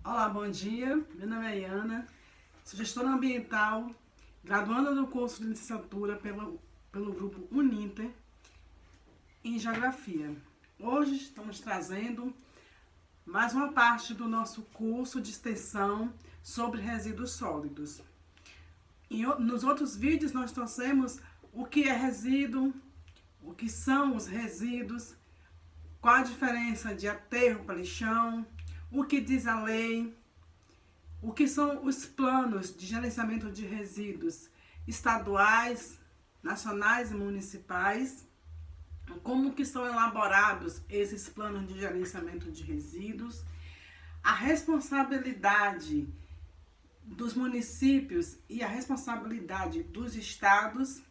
Olá, bom dia. Meu nome é Iana, sou gestora ambiental, graduanda do curso de licenciatura pelo grupo Uninter em Geografia. Hoje estamos trazendo mais uma parte do nosso curso de extensão sobre resíduos sólidos. Nos outros vídeos nós trouxemos o que é resíduo, o que são os resíduos, qual a diferença de aterro para lixão, o que diz a lei, o que são os planos de gerenciamento de resíduos estaduais, nacionais e municipais, como que são elaborados esses planos de gerenciamento de resíduos, a responsabilidade dos municípios e a responsabilidade dos estados.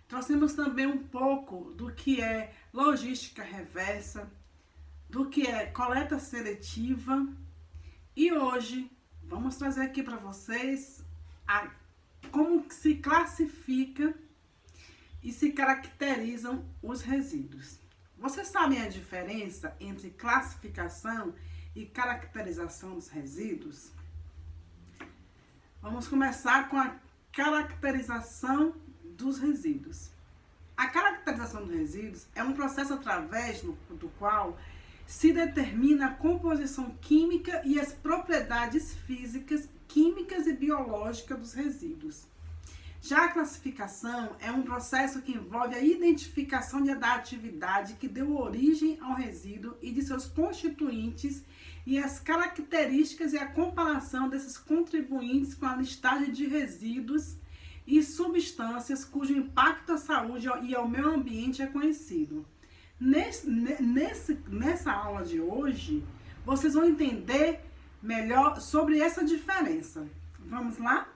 Trouxemos também um pouco do que é logística reversa, do que é coleta seletiva, e hoje vamos trazer aqui para vocês como se classifica e se caracterizam os resíduos. Vocês sabem a diferença entre classificação e caracterização dos resíduos? Vamos começar com a caracterização dos resíduos. A caracterização dos resíduos é um processo através do qual se determina a composição química e as propriedades físicas, químicas e biológicas dos resíduos. Já a classificação é um processo que envolve a identificação da atividade que deu origem ao resíduo e de seus constituintes e as características e a comparação desses contribuintes com a listagem de resíduos e substâncias cujo impacto à saúde e ao meio ambiente é conhecido. Nessa aula de hoje, vocês vão entender melhor sobre essa diferença. Vamos lá?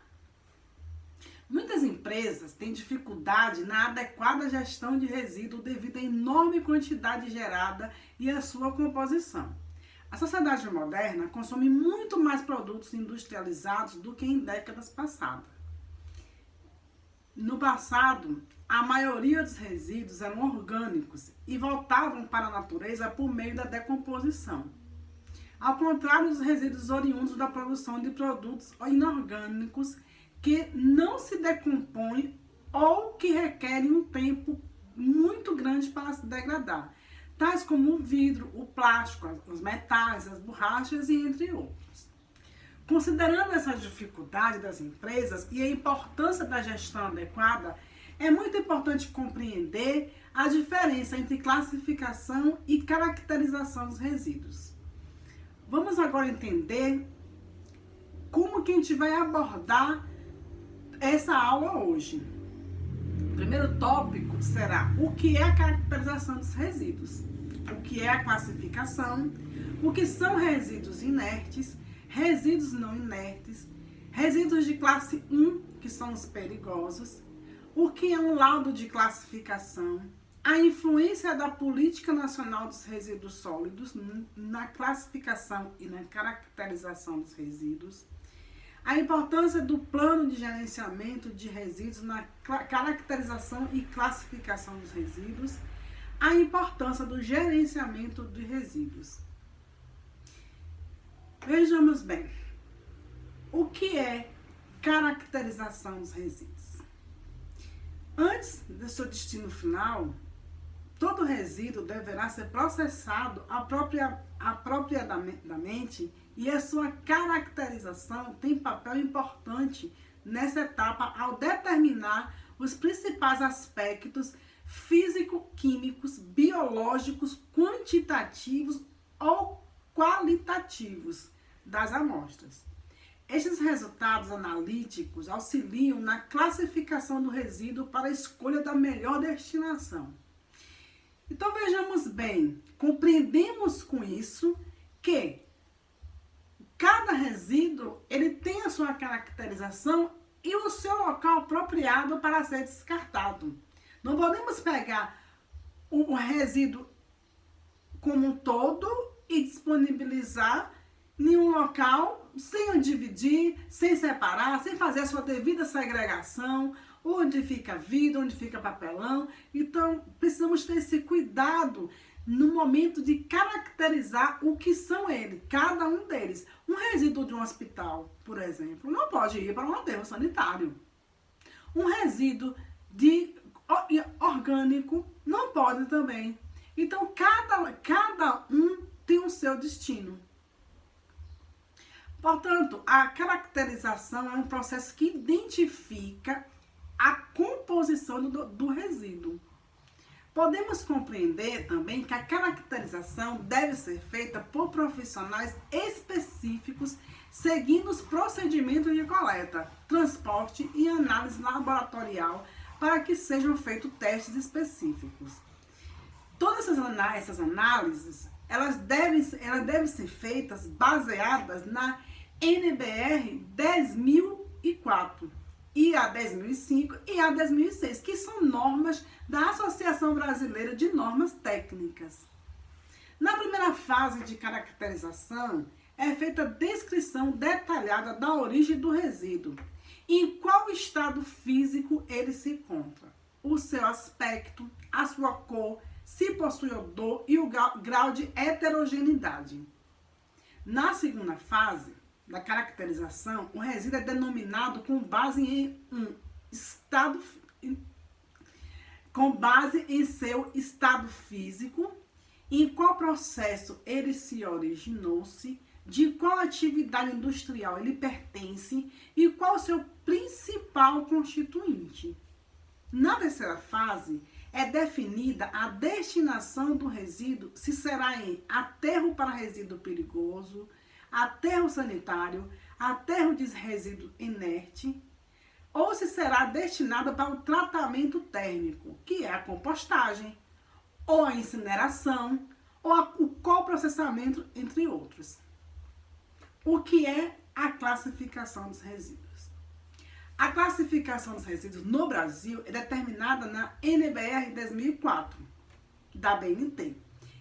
Muitas empresas têm dificuldade na adequada gestão de resíduo devido à enorme quantidade gerada e à sua composição. A sociedade moderna consome muito mais produtos industrializados do que em décadas passadas. No passado, a maioria dos resíduos eram orgânicos e voltavam para a natureza por meio da decomposição. Ao contrário dos resíduos oriundos da produção de produtos inorgânicos que não se decompõem ou que requerem um tempo muito grande para se degradar, tais como o vidro, o plástico, os metais, as borrachas e entre outros. Considerando essa dificuldade das empresas e a importância da gestão adequada, é muito importante compreender a diferença entre classificação e caracterização dos resíduos. Vamos agora entender como que a gente vai abordar essa aula hoje. O primeiro tópico será o que é a caracterização dos resíduos, o que é a classificação, o que são resíduos inertes, resíduos não inertes, resíduos de classe 1, que são os perigosos, o que é um laudo de classificação, a influência da Política Nacional dos Resíduos Sólidos na classificação e na caracterização dos resíduos, a importância do plano de gerenciamento de resíduos na caracterização e classificação dos resíduos, a importância do gerenciamento de resíduos. Vejamos bem, o que é caracterização dos resíduos? Antes do seu destino final, todo resíduo deverá ser processado apropriadamente e a sua caracterização tem papel importante nessa etapa ao determinar os principais aspectos físico-químicos, biológicos, quantitativos ou qualitativos das amostras. Estes resultados analíticos auxiliam na classificação do resíduo para a escolha da melhor destinação. Então vejamos bem, compreendemos com isso que cada resíduo ele tem a sua caracterização e o seu local apropriado para ser descartado. Não podemos pegar o resíduo como um todo e disponibilizar em um local sem o dividir, sem separar, sem fazer a sua devida segregação, onde fica vidro, onde fica papelão. Então, precisamos ter esse cuidado no momento de caracterizar o que são eles, cada um deles. Um resíduo de um hospital, por exemplo, não pode ir para um aterro sanitário. Um resíduo orgânico não pode também. Então, cada um tem o seu destino. Portanto, a caracterização é um processo que identifica a composição do resíduo. Podemos compreender também que a caracterização deve ser feita por profissionais específicos, seguindo os procedimentos de coleta, transporte e análise laboratorial para que sejam feitos testes específicos. Todas essas análises, elas devem ser feitas baseadas na NBR 10.004, IA 10.005 e IA 10.006, que são normas da Associação Brasileira de Normas Técnicas. Na primeira fase de caracterização, é feita a descrição detalhada da origem do resíduo, em qual estado físico ele se encontra, o seu aspecto, a sua cor, se possui odor e o grau de heterogeneidade. Na segunda fase da caracterização, o resíduo é denominado com base em seu estado físico, em qual processo ele se originou-se, de qual atividade industrial ele pertence e qual o seu principal constituinte. Na terceira fase, é definida a destinação do resíduo, se será em aterro para resíduo perigoso, aterro sanitário, aterro de resíduo inerte, ou se será destinada para o tratamento térmico, que é a compostagem, ou a incineração, ou o coprocessamento, entre outros. O que é a classificação dos resíduos? A classificação dos resíduos no Brasil é determinada na NBR 10.004, da BNT,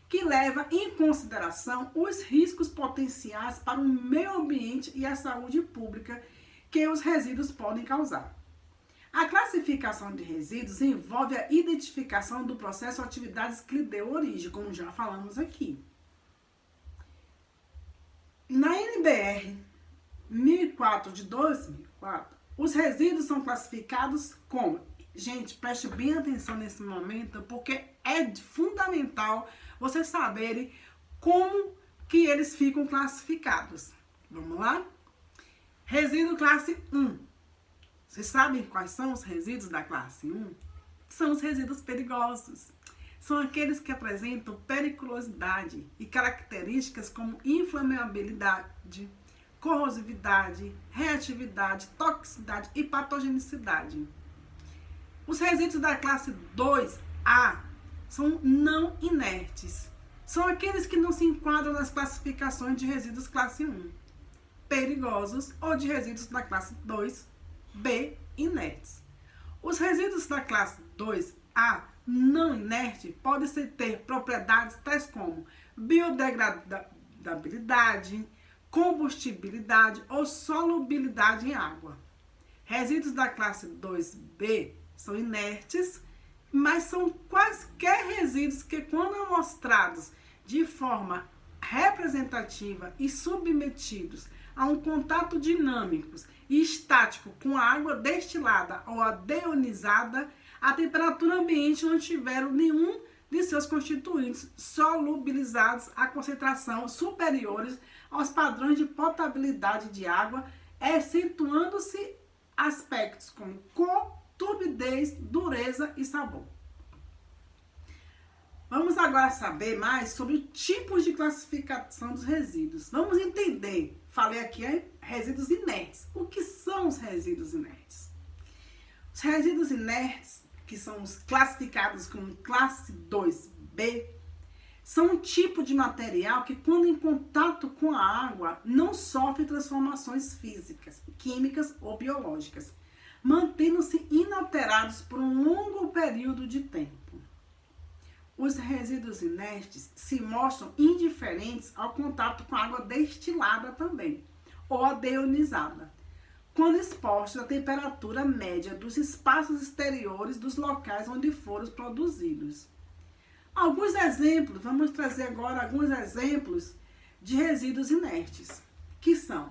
que leva em consideração os riscos potenciais para o meio ambiente e a saúde pública que os resíduos podem causar. A classificação de resíduos envolve a identificação do processo ou atividades que lhe deu origem, como já falamos aqui. Na NBR 1004 de 2004, os resíduos são classificados como... Gente, preste bem atenção nesse momento, porque é fundamental vocês saberem como que eles ficam classificados. Vamos lá? Resíduo classe 1. Vocês sabem quais são os resíduos da classe 1? São os resíduos perigosos. São aqueles que apresentam periculosidade e características como inflamabilidade, corrosividade, reatividade, toxicidade e patogenicidade. Os resíduos da classe 2A são não inertes. São aqueles que não se enquadram nas classificações de resíduos classe 1, perigosos, ou de resíduos da classe 2B, inertes. Os resíduos da classe 2A não inerte podem ter propriedades tais como biodegradabilidade, combustibilidade ou solubilidade em água. Resíduos da classe 2B são inertes, mas são quaisquer resíduos que, quando amostrados de forma representativa e submetidos a um contato dinâmico e estático com a água destilada ou a deionizada, a temperatura ambiente não tiveram nenhum de seus constituintes solubilizados a concentração superiores aos padrões de potabilidade de água, acentuando-se aspectos como cor, turbidez, dureza e sabor. Vamos agora saber mais sobre tipos de classificação dos resíduos. Vamos entender, falei aqui, resíduos inertes. O que são os resíduos inertes? Os resíduos inertes, que são os classificados como classe 2B, são um tipo de material que, quando em contato com a água, não sofre transformações físicas, químicas ou biológicas, mantendo-se inalterados por um longo período de tempo. Os resíduos inertes se mostram indiferentes ao contato com a água destilada também, ou a deionizada, quando expostos à temperatura média dos espaços exteriores dos locais onde foram produzidos. Alguns exemplos, vamos trazer agora alguns exemplos de resíduos inertes, que são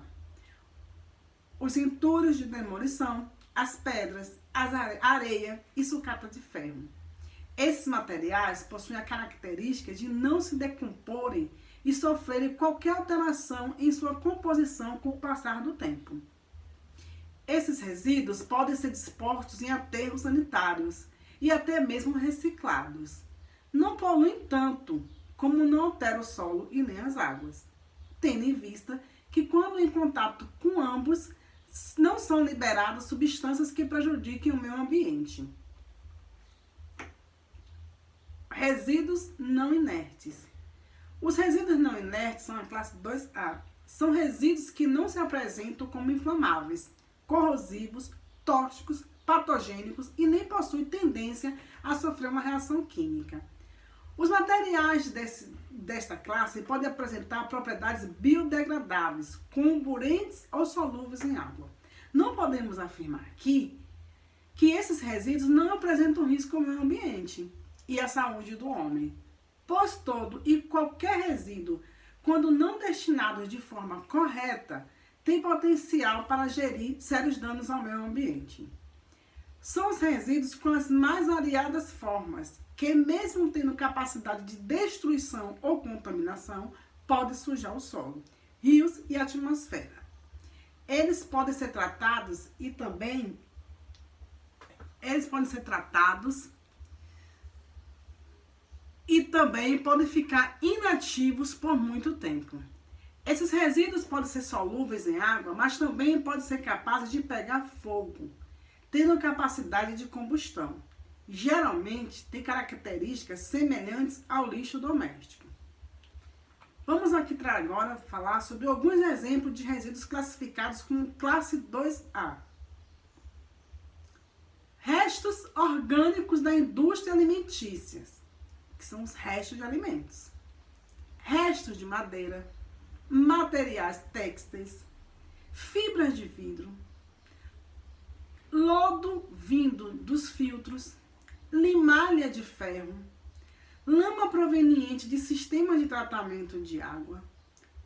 os entulhos de demolição, as pedras, a areia e sucata de ferro. Esses materiais possuem a característica de não se decomporem e sofrerem qualquer alteração em sua composição com o passar do tempo. Esses resíduos podem ser dispostos em aterros sanitários e até mesmo reciclados. Não poluem tanto, como não alteram o solo e nem as águas, tendo em vista que quando em contato com ambos, não são liberadas substâncias que prejudiquem o meio ambiente. Resíduos não inertes. Os resíduos não inertes são a classe 2A. São resíduos que não se apresentam como inflamáveis, corrosivos, tóxicos, patogênicos e nem possuem tendência a sofrer uma reação química. Os materiais desta classe podem apresentar propriedades biodegradáveis, comburentes ou solúveis em água. Não podemos afirmar aqui que esses resíduos não apresentam risco ao meio ambiente e à saúde do homem, pois todo e qualquer resíduo, quando não destinado de forma correta, tem potencial para gerir sérios danos ao meio ambiente. São os resíduos com as mais variadas formas, que mesmo tendo capacidade de destruição ou contaminação, podem sujar o solo, rios e a atmosfera. Eles podem ser tratados e também podem ficar inativos por muito tempo. Esses resíduos podem ser solúveis em água, mas também podem ser capazes de pegar fogo, tendo capacidade de combustão. Geralmente tem características semelhantes ao lixo doméstico. Vamos aqui agora falar sobre alguns exemplos de resíduos classificados como classe 2A. Restos orgânicos da indústria alimentícia, que são os restos de alimentos. Restos de madeira, materiais têxteis, fibras de vidro, lodo vindo dos filtros, limalha de ferro, lama proveniente de sistemas de tratamento de água,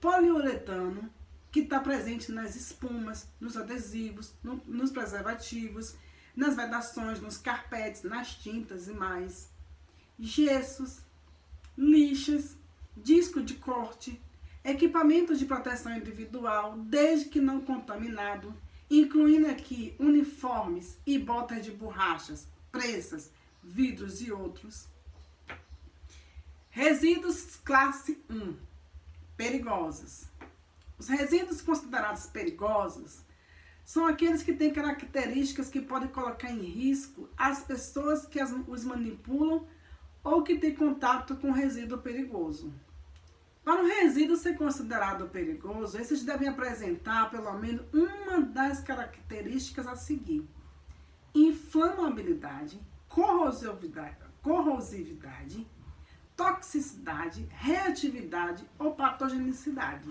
poliuretano, que está presente nas espumas, nos adesivos, nos preservativos, nas vedações, nos carpetes, nas tintas e mais, gessos, lixas, disco de corte, equipamentos de proteção individual, desde que não contaminado, incluindo aqui uniformes e botas de borrachas, prensas, vidros e outros. Resíduos classe 1, perigosos. Os resíduos considerados perigosos são aqueles que têm características que podem colocar em risco as pessoas que os manipulam ou que têm contato com resíduo perigoso. Para um resíduo ser considerado perigoso, esses devem apresentar pelo menos uma das características a seguir: inflamabilidade, corrosividade, toxicidade, reatividade ou patogenicidade.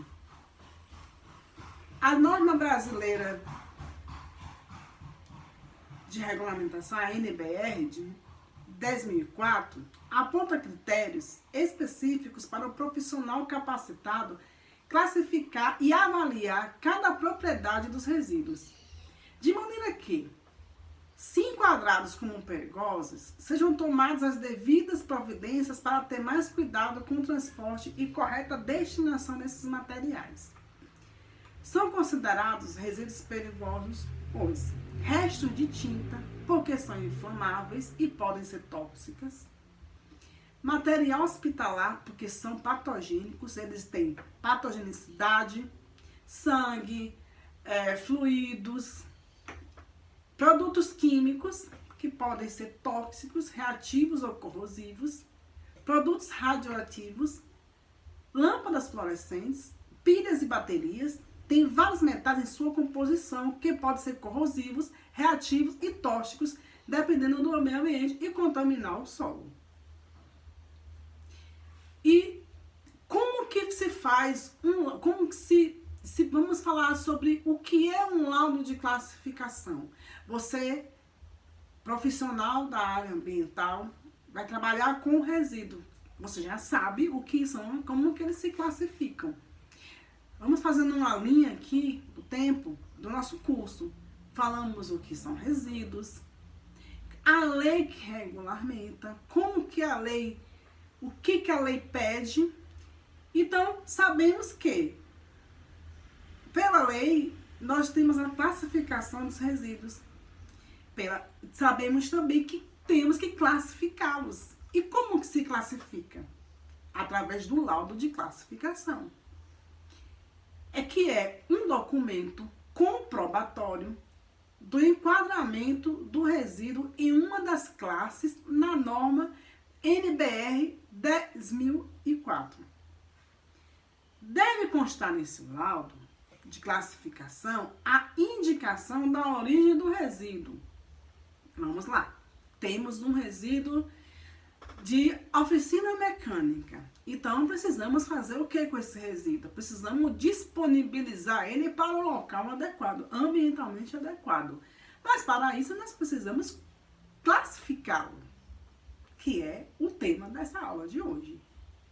A norma brasileira de regulamentação, a NBR, de 10.004, aponta critérios específicos para o profissional capacitado classificar e avaliar cada propriedade dos resíduos, de maneira que, se enquadrados como perigosos, sejam tomadas as devidas providências para ter mais cuidado com o transporte e correta destinação desses materiais. São considerados resíduos perigosos os restos de tinta, porque são inflamáveis e podem ser tóxicas. Material hospitalar, porque são patogênicos, eles têm patogenicidade, sangue, fluidos. Produtos químicos, que podem ser tóxicos, reativos ou corrosivos. Produtos radioativos, lâmpadas fluorescentes, pilhas e baterias. Tem vários metais em sua composição que podem ser corrosivos, reativos e tóxicos, dependendo do meio ambiente e contaminar o solo. E como que se faz, vamos falar sobre o que é um laudo de classificação. Você, profissional da área ambiental, vai trabalhar com resíduo, Você já sabe o que são, como que eles se classificam. Vamos fazendo uma linha aqui do tempo do nosso curso. Falamos o que são resíduos, a lei que regulamenta, como que a lei, o que a lei pede. Então, sabemos que, pela lei, nós temos a classificação dos resíduos. Sabemos também que temos que classificá-los. E como que se classifica? Através do laudo de classificação. Que é um documento comprobatório do enquadramento do resíduo em uma das classes na norma NBR 10.004. Deve constar nesse laudo de classificação a indicação da origem do resíduo. Vamos lá. Temos um resíduo de oficina mecânica. Então, precisamos fazer o que com esse resíduo? Precisamos disponibilizar ele para o local adequado, ambientalmente adequado. Mas, para isso, nós precisamos classificá-lo, que é o tema dessa aula de hoje.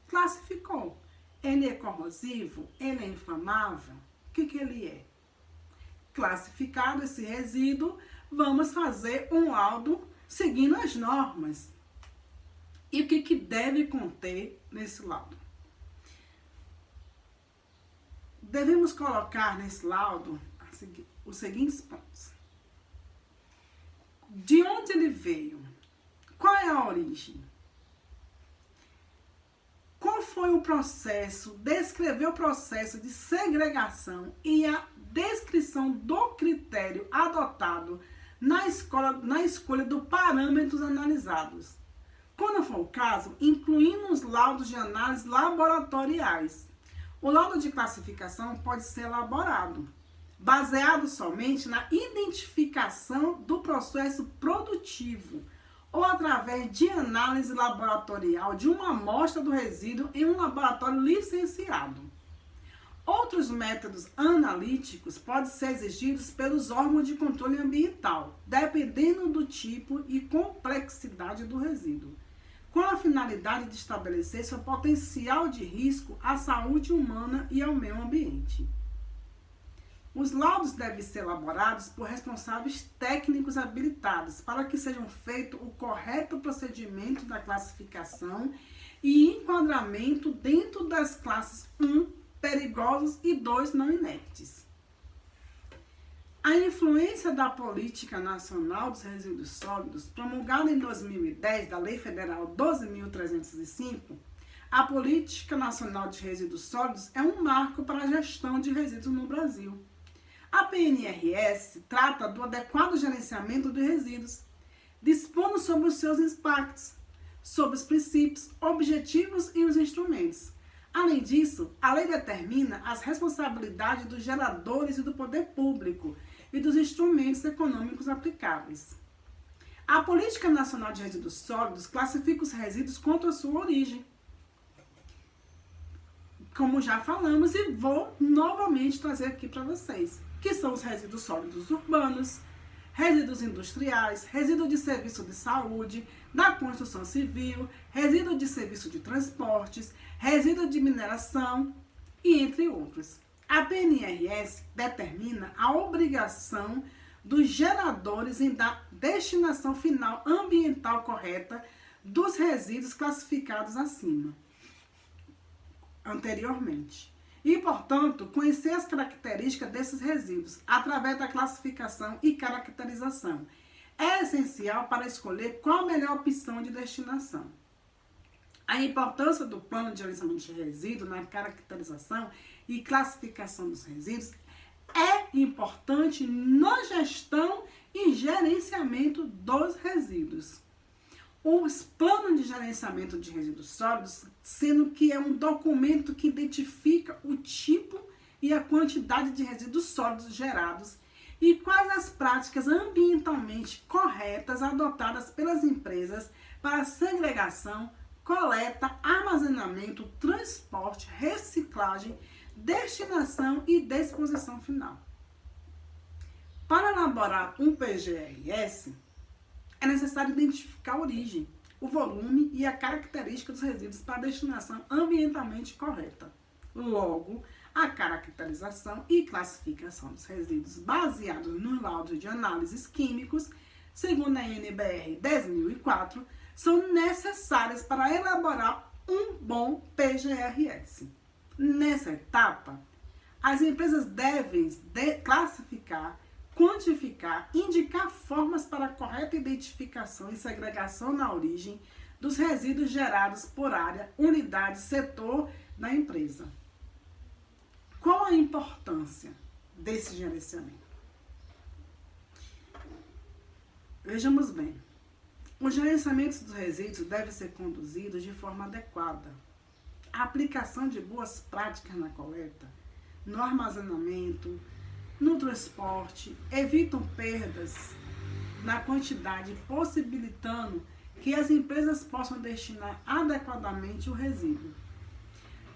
Classificou. Ele é corrosivo? Ele é inflamável? O que ele é? Classificado esse resíduo, vamos fazer um laudo seguindo as normas. E o que deve conter nesse laudo? Devemos colocar nesse laudo os seguintes pontos. De onde ele veio? Qual é a origem? Qual foi o processo? Descrever o processo de segregação e a descrição do critério adotado na escolha dos parâmetros analisados. Quando for o caso, incluindo os laudos de análise laboratoriais. O laudo de classificação pode ser elaborado, baseado somente na identificação do processo produtivo ou através de análise laboratorial de uma amostra do resíduo em um laboratório licenciado. Outros métodos analíticos podem ser exigidos pelos órgãos de controle ambiental, dependendo do tipo e complexidade do resíduo, com a finalidade de estabelecer seu potencial de risco à saúde humana e ao meio ambiente. Os laudos devem ser elaborados por responsáveis técnicos habilitados para que sejam feito o correto procedimento da classificação e enquadramento dentro das classes 1, perigosos, e 2, não inertes. A influência da Política Nacional dos Resíduos Sólidos, promulgada em 2010 da Lei Federal 12.305, a Política Nacional de Resíduos Sólidos é um marco para a gestão de resíduos no Brasil. A PNRS trata do adequado gerenciamento de resíduos, dispondo sobre os seus impactos, sobre os princípios, objetivos e os instrumentos. Além disso, a lei determina as responsabilidades dos geradores e do poder público e dos instrumentos econômicos aplicáveis. A Política Nacional de Resíduos Sólidos classifica os resíduos contra a sua origem, como já falamos, e vou novamente trazer aqui para vocês, que são os resíduos sólidos urbanos, resíduos industriais, resíduo de serviço de saúde, da construção civil, resíduo de serviço de transportes, resíduo de mineração e entre outros. A PNRS determina a obrigação dos geradores em dar destinação final ambiental correta dos resíduos classificados anteriormente. E, portanto, conhecer as características desses resíduos através da classificação e caracterização é essencial para escolher qual a melhor opção de destinação. A importância do plano de gerenciamento de resíduos na caracterização e classificação dos resíduos é importante na gestão e gerenciamento dos resíduos. Os planos de gerenciamento de resíduos sólidos, sendo que é um documento que identifica o tipo e a quantidade de resíduos sólidos gerados e quais as práticas ambientalmente corretas adotadas pelas empresas para segregação, coleta, armazenamento, transporte, reciclagem, destinação e disposição final. Para elaborar um PGRS, é necessário identificar a origem. o volume e a característica dos resíduos para destinação ambientalmente correta. Logo, a caracterização e classificação dos resíduos baseados nos laudos de análises químicos, segundo a NBR 10.004, são necessárias para elaborar um bom PGRS. Nessa etapa, as empresas devem classificar, quantificar, indicar formas para a correta identificação e segregação na origem dos resíduos gerados por área, unidade, setor da empresa. Qual a importância desse gerenciamento? Vejamos bem. O gerenciamento dos resíduos deve ser conduzido de forma adequada. A aplicação de boas práticas na coleta, no armazenamento, no transporte, evitam perdas na quantidade, possibilitando que as empresas possam destinar adequadamente o resíduo.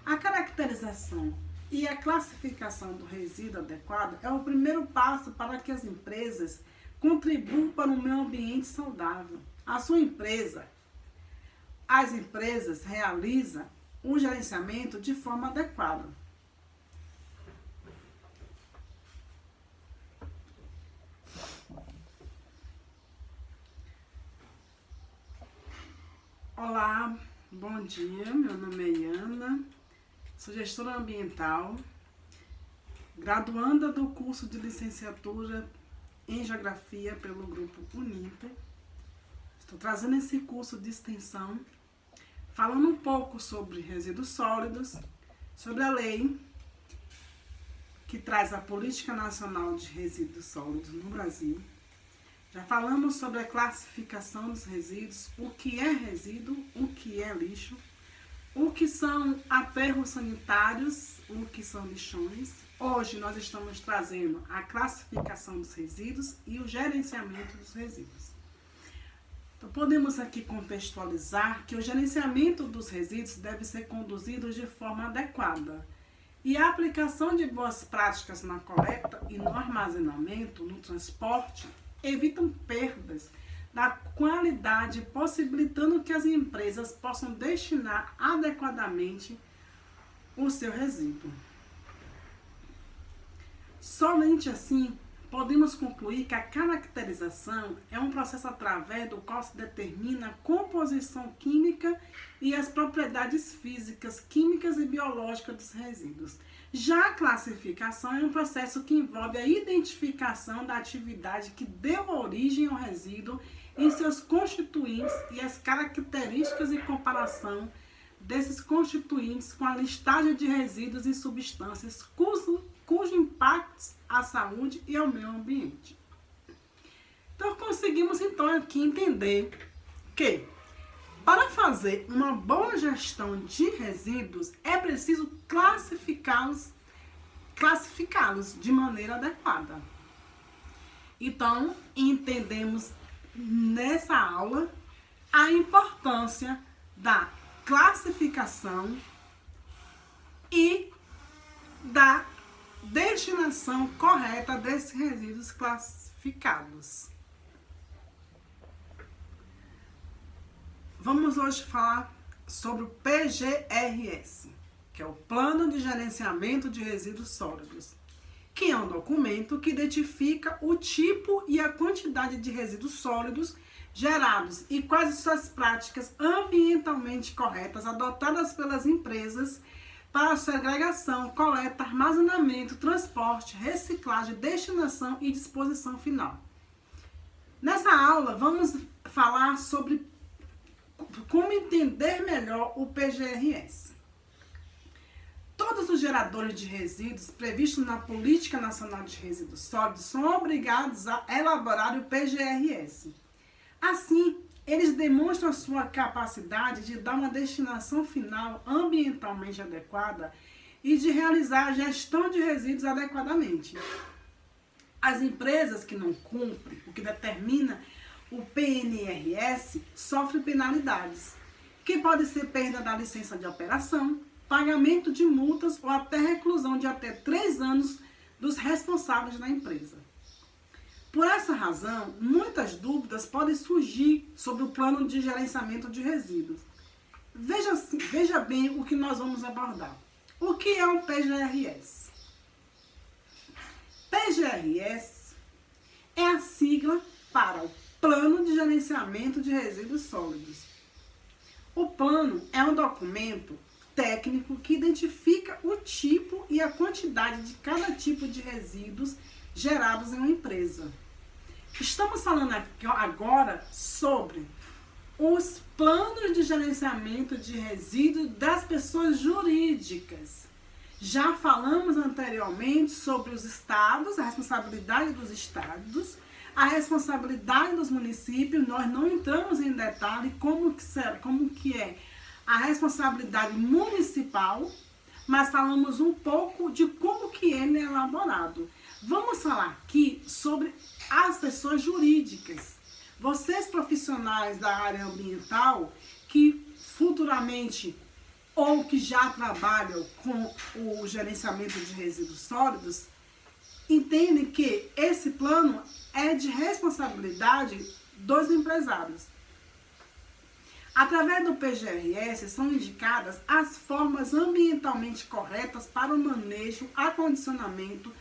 A caracterização e a classificação do resíduo adequado é o primeiro passo para que as empresas contribuam para um meio ambiente saudável. As empresas realizam o gerenciamento de forma adequada. Olá, bom dia, meu nome é Iana, sou gestora ambiental, graduanda do curso de licenciatura em Geografia pelo grupo Uninter. Estou trazendo esse curso de extensão, falando um pouco sobre resíduos sólidos, sobre a lei que traz a Política Nacional de Resíduos Sólidos no Brasil. Já falamos sobre a classificação dos resíduos, o que é resíduo, o que é lixo, o que são aterros sanitários, o que são lixões. Hoje nós estamos trazendo a classificação dos resíduos e o gerenciamento dos resíduos. Então, podemos aqui contextualizar que o gerenciamento dos resíduos deve ser conduzido de forma adequada. E a aplicação de boas práticas na coleta e no armazenamento, no transporte, evitam perdas da qualidade, possibilitando que as empresas possam destinar adequadamente o seu resíduo. Somente assim, podemos concluir que a caracterização é um processo através do qual se determina a composição química e as propriedades físicas, químicas e biológicas dos resíduos. Já a classificação é um processo que envolve a identificação da atividade que deu origem ao resíduo em seus constituintes e as características e comparação desses constituintes com a listagem de resíduos e substâncias cujo impacto à saúde e ao meio ambiente. Então, conseguimos então aqui entender que para fazer uma boa gestão de resíduos é preciso classificá-los de maneira adequada. Então, entendemos nessa aula a importância da classificação e da destinação correta desses resíduos classificados. Vamos hoje falar sobre o PGRS, que é o Plano de Gerenciamento de Resíduos Sólidos, que é um documento que identifica o tipo e a quantidade de resíduos sólidos gerados e quais suas práticas ambientalmente corretas adotadas pelas empresas para a segregação, coleta, armazenamento, transporte, reciclagem, destinação e disposição final. Nessa aula, vamos falar sobre como entender melhor o PGRS. Todos os geradores de resíduos previstos na Política Nacional de Resíduos Sólidos são obrigados a elaborar o PGRS. Assim, eles demonstram a sua capacidade de dar uma destinação final ambientalmente adequada e de realizar a gestão de resíduos adequadamente. As empresas que não cumprem o que determina o PNRS sofrem penalidades, que pode ser perda da licença de operação, pagamento de multas ou até reclusão de até 3 anos dos responsáveis da empresa. Por essa razão, muitas dúvidas podem surgir sobre o plano de gerenciamento de resíduos. Veja bem o que nós vamos abordar. O que é um PGRS? PGRS é a sigla para o Plano de Gerenciamento de Resíduos Sólidos. O plano é um documento técnico que identifica o tipo e a quantidade de cada tipo de resíduos gerados em uma empresa. Estamos falando agora sobre os planos de gerenciamento de resíduos das pessoas jurídicas. Já falamos anteriormente sobre os estados, a responsabilidade dos estados, a responsabilidade dos municípios. Nós não entramos em detalhe como que é a responsabilidade municipal, mas falamos um pouco de como que ele é elaborado. Vamos falar aqui sobre as pessoas jurídicas. Vocês profissionais da área ambiental que futuramente ou que já trabalham com o gerenciamento de resíduos sólidos, entendem que esse plano é de responsabilidade dos empresários. Através do PGRS são indicadas as formas ambientalmente corretas para o manejo, acondicionamento,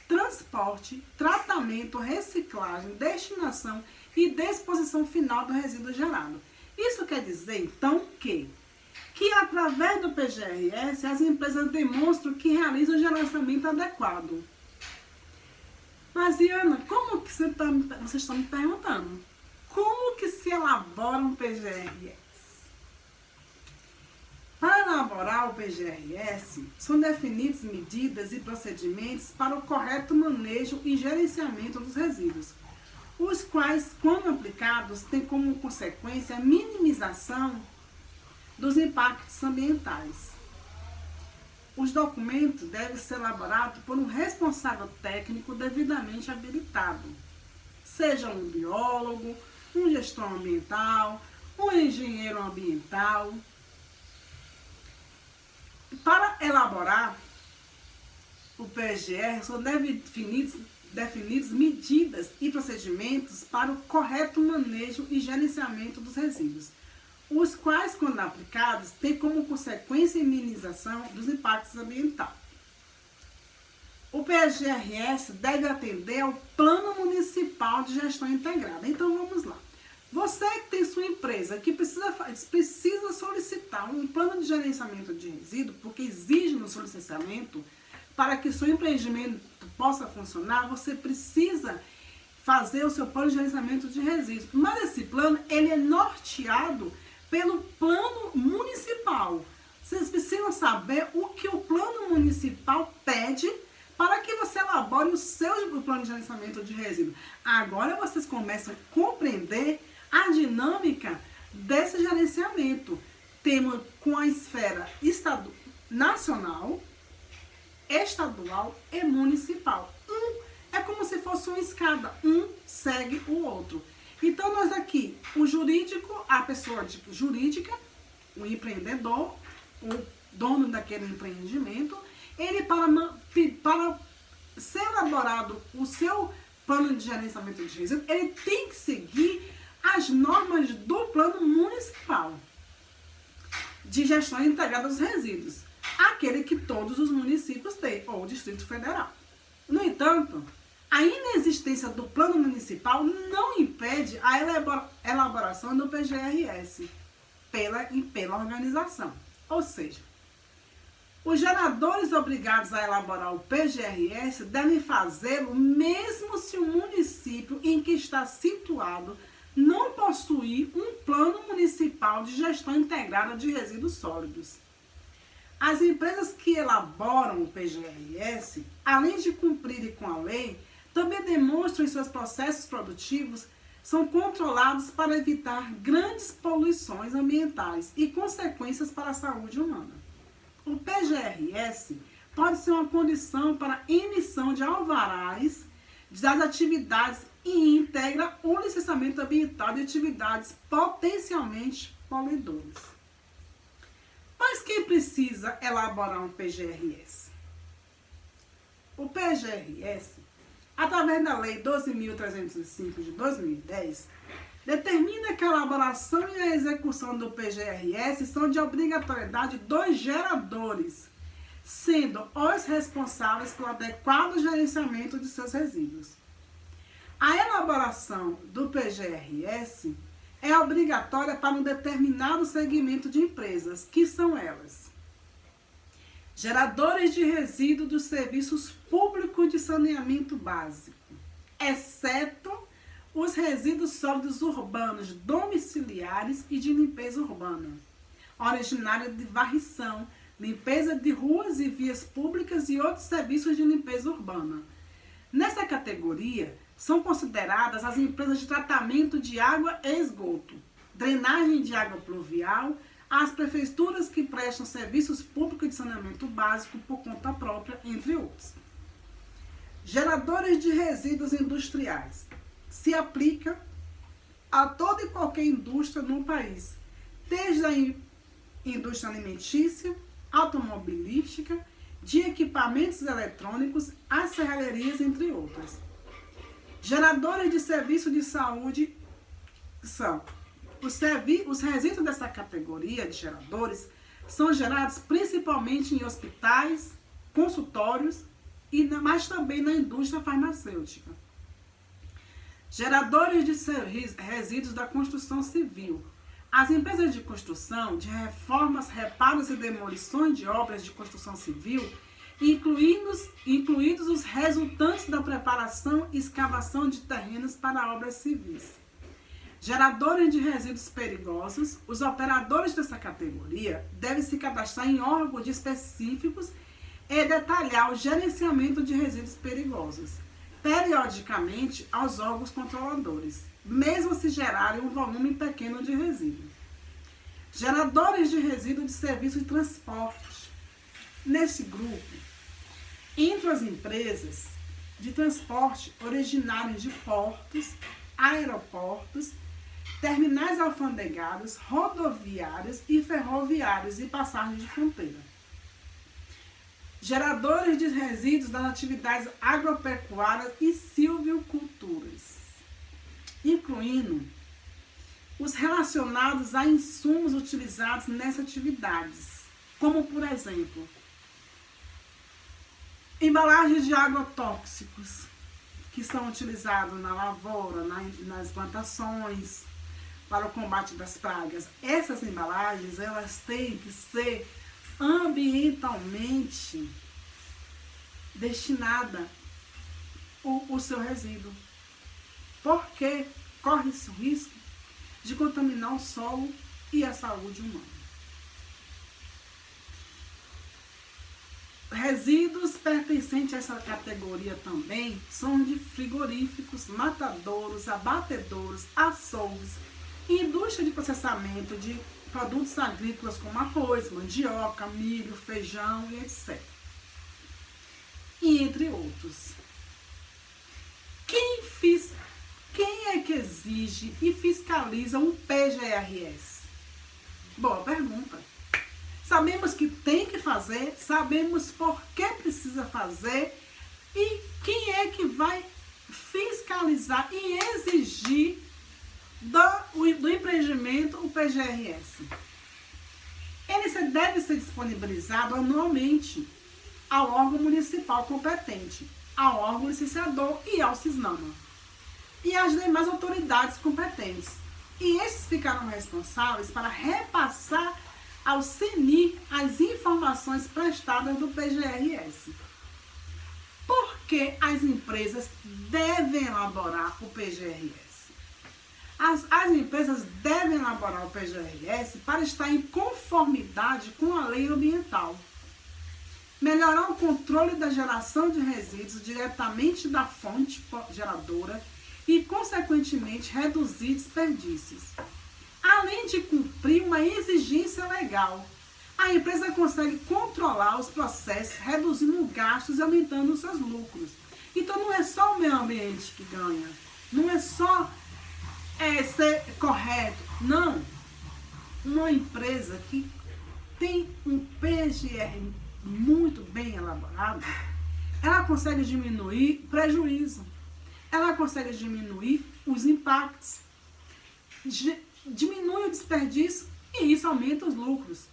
transporte, tratamento, reciclagem, destinação e disposição final do resíduo gerado. Isso quer dizer, então, que através do PGRS as empresas demonstram que realizam o gerenciamento adequado. Mas, Iana, como que vocês estão me perguntando? Como que se elabora um PGRS? Para elaborar o PGRS, são definidas medidas e procedimentos para o correto manejo e gerenciamento dos resíduos, os quais, quando aplicados, têm como consequência a minimização dos impactos ambientais. Os documentos devem ser elaborados por um responsável técnico devidamente habilitado, seja um biólogo, um gestor ambiental, um engenheiro ambiental. Para elaborar o PGR, são definidas medidas e procedimentos para o correto manejo e gerenciamento dos resíduos, os quais, quando aplicados, têm como consequência a minimização dos impactos ambientais. O PGRS deve atender ao Plano Municipal de Gestão Integrada. Então, vamos lá. Você que tem sua empresa que precisa solicitar um plano de gerenciamento de resíduo, porque exige no seu licenciamento, para que seu empreendimento possa funcionar, você precisa fazer o seu plano de gerenciamento de resíduos. Mas esse plano, ele é norteado pelo plano municipal. Vocês precisam saber o que o plano municipal pede para que você elabore o seu plano de gerenciamento de resíduos. Agora vocês começam a compreender a dinâmica desse gerenciamento. Temos com a esfera nacional, estadual e municipal. É como se fosse uma escada, um segue o outro. Então, nós aqui, o jurídico, a pessoa jurídica, o empreendedor, o dono daquele empreendimento, ele para ser elaborado o seu plano de gerenciamento de resíduos, ele tem que seguir as normas do plano municipal de gestão integrada dos resíduos, aquele que todos os municípios têm, ou o Distrito Federal. No entanto, a inexistência do plano municipal não impede a elaboração do PGRS pela organização. Ou seja, os geradores obrigados a elaborar o PGRS devem fazê-lo mesmo se o município em que está situado não possuir um plano municipal de gestão integrada de resíduos sólidos. As empresas que elaboram o PGRS, além de cumprirem com a lei, também demonstram em seus processos produtivos, são controlados para evitar grandes poluições ambientais e consequências para a saúde humana. O PGRS pode ser uma condição para emissão de alvarás das atividades e integra o licenciamento ambiental de atividades potencialmente poluidoras. Mas quem precisa elaborar um PGRS? O PGRS através da Lei 12.305 de 2010, determina que a elaboração e a execução do PGRS são de obrigatoriedade dos geradores, sendo os responsáveis pelo adequado gerenciamento de seus resíduos. A elaboração do PGRS é obrigatória para um determinado segmento de empresas, que são elas: geradores de resíduos dos serviços públicos de saneamento básico, exceto os resíduos sólidos urbanos domiciliares e de limpeza urbana, originária de varrição, limpeza de ruas e vias públicas e outros serviços de limpeza urbana. Nessa categoria, são consideradas as empresas de tratamento de água e esgoto, drenagem de água pluvial, as prefeituras que prestam serviços públicos de saneamento básico por conta própria, entre outros. Geradores de resíduos industriais. Se aplica a toda e qualquer indústria no país, desde a indústria alimentícia, automobilística, de equipamentos eletrônicos, às serralherias, entre outras. Geradores de serviço de saúde são os resíduos dessa categoria de geradores são gerados principalmente em hospitais, consultórios, mas também na indústria farmacêutica. Geradores de resíduos da construção civil. As empresas de construção, de reformas, reparos e demolições de obras de construção civil, incluídos os resultantes da preparação e escavação de terrenos para obras civis. Geradores de resíduos perigosos. Os operadores dessa categoria devem se cadastrar em órgãos específicos e detalhar o gerenciamento de resíduos perigosos, periodicamente aos órgãos controladores, mesmo se gerarem um volume pequeno de resíduos. Geradores de resíduos de serviço de transporte. Nesse grupo, entram as empresas de transporte originárias de portos, aeroportos, terminais alfandegários, rodoviários e ferroviários e passagens de fronteira. Geradores de resíduos das atividades agropecuárias e silviculturas, incluindo os relacionados a insumos utilizados nessas atividades, como, por exemplo, embalagens de agrotóxicos, que são utilizados na lavoura, nas plantações, para o combate das pragas. Essas embalagens, elas têm que ser ambientalmente destinada o seu resíduo, porque corre-se o risco de contaminar o solo e a saúde humana. Resíduos pertencentes a essa categoria também são de frigoríficos, matadouros, abatedouros, açougues, indústria de processamento de produtos agrícolas como arroz, mandioca, milho, feijão e etc. E entre outros. Quem é que exige e fiscaliza um PGRS? Boa pergunta. Sabemos que tem que fazer, sabemos por que precisa fazer e quem é que vai fiscalizar e exigir do empreendimento o PGRS. Ele deve ser disponibilizado anualmente ao órgão municipal competente, ao órgão licenciador e ao CISNAMA, e às demais autoridades competentes. E esses ficarão responsáveis para repassar ao CNI as informações prestadas do PGRS. Por que as empresas devem elaborar o PGRS? As empresas devem elaborar o PGRS para estar em conformidade com a lei ambiental, melhorar o controle da geração de resíduos diretamente da fonte geradora e, consequentemente, reduzir desperdícios. Além de cumprir uma exigência legal, a empresa consegue controlar os processos, reduzindo gastos e aumentando os seus lucros. Então, não é só o meio ambiente que ganha, não é só ser correto, não. Uma empresa que tem um PGR muito bem elaborado, ela consegue diminuir prejuízo, ela consegue diminuir os impactos, diminui o desperdício e isso aumenta os lucros.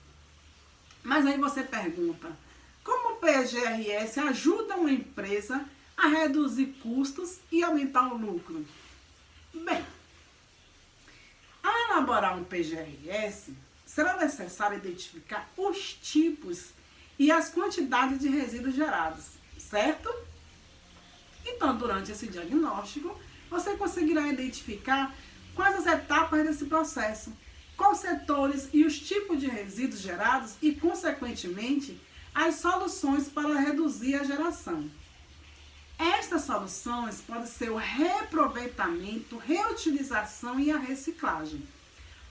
Mas aí você pergunta, como o PGRS ajuda uma empresa a reduzir custos e aumentar o lucro? Bem, ao elaborar um PGRS, será necessário identificar os tipos e as quantidades de resíduos gerados, certo? Então, durante esse diagnóstico, você conseguirá identificar quais as etapas desse processo, quais setores e os tipos de resíduos gerados e, consequentemente, as soluções para reduzir a geração. Estas soluções podem ser o reaproveitamento, reutilização e a reciclagem,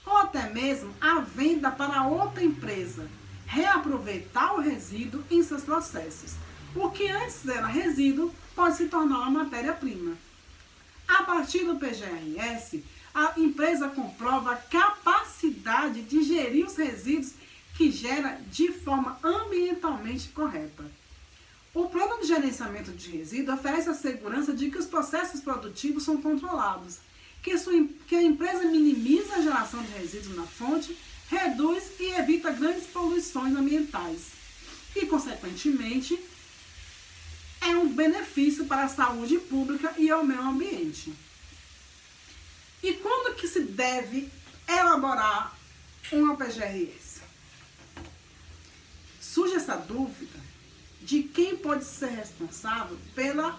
ou até mesmo a venda para outra empresa, reaproveitar o resíduo em seus processos. O que antes era resíduo pode se tornar uma matéria-prima. A partir do PGRS, a empresa comprova a capacidade de gerir os resíduos que gera de forma ambientalmente correta. O plano de gerenciamento de resíduos oferece a segurança de que os processos produtivos são controlados, que a empresa minimiza a geração de resíduos na fonte, reduz e evita grandes poluições ambientais e, consequentemente, é um benefício para a saúde pública e ao meio ambiente. E quando que se deve elaborar uma PGRS? Surge essa dúvida de quem pode ser responsável pela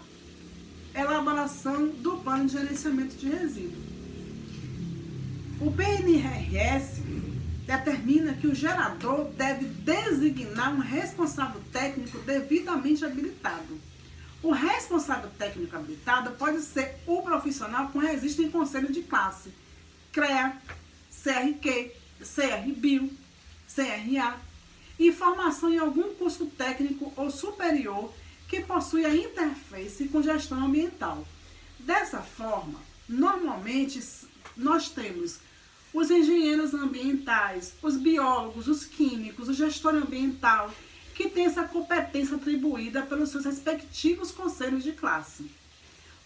elaboração do plano de gerenciamento de resíduos. O PNRS determina que o gerador deve designar um responsável técnico devidamente habilitado. O responsável técnico habilitado pode ser o profissional com registro em conselho de classe, CREA, CRQ, CRBio, CRA, e formação em algum curso técnico ou superior que possui a interface com gestão ambiental. Dessa forma, normalmente nós temos os engenheiros ambientais, os biólogos, os químicos, o gestor ambiental, que tem essa competência atribuída pelos seus respectivos conselhos de classe.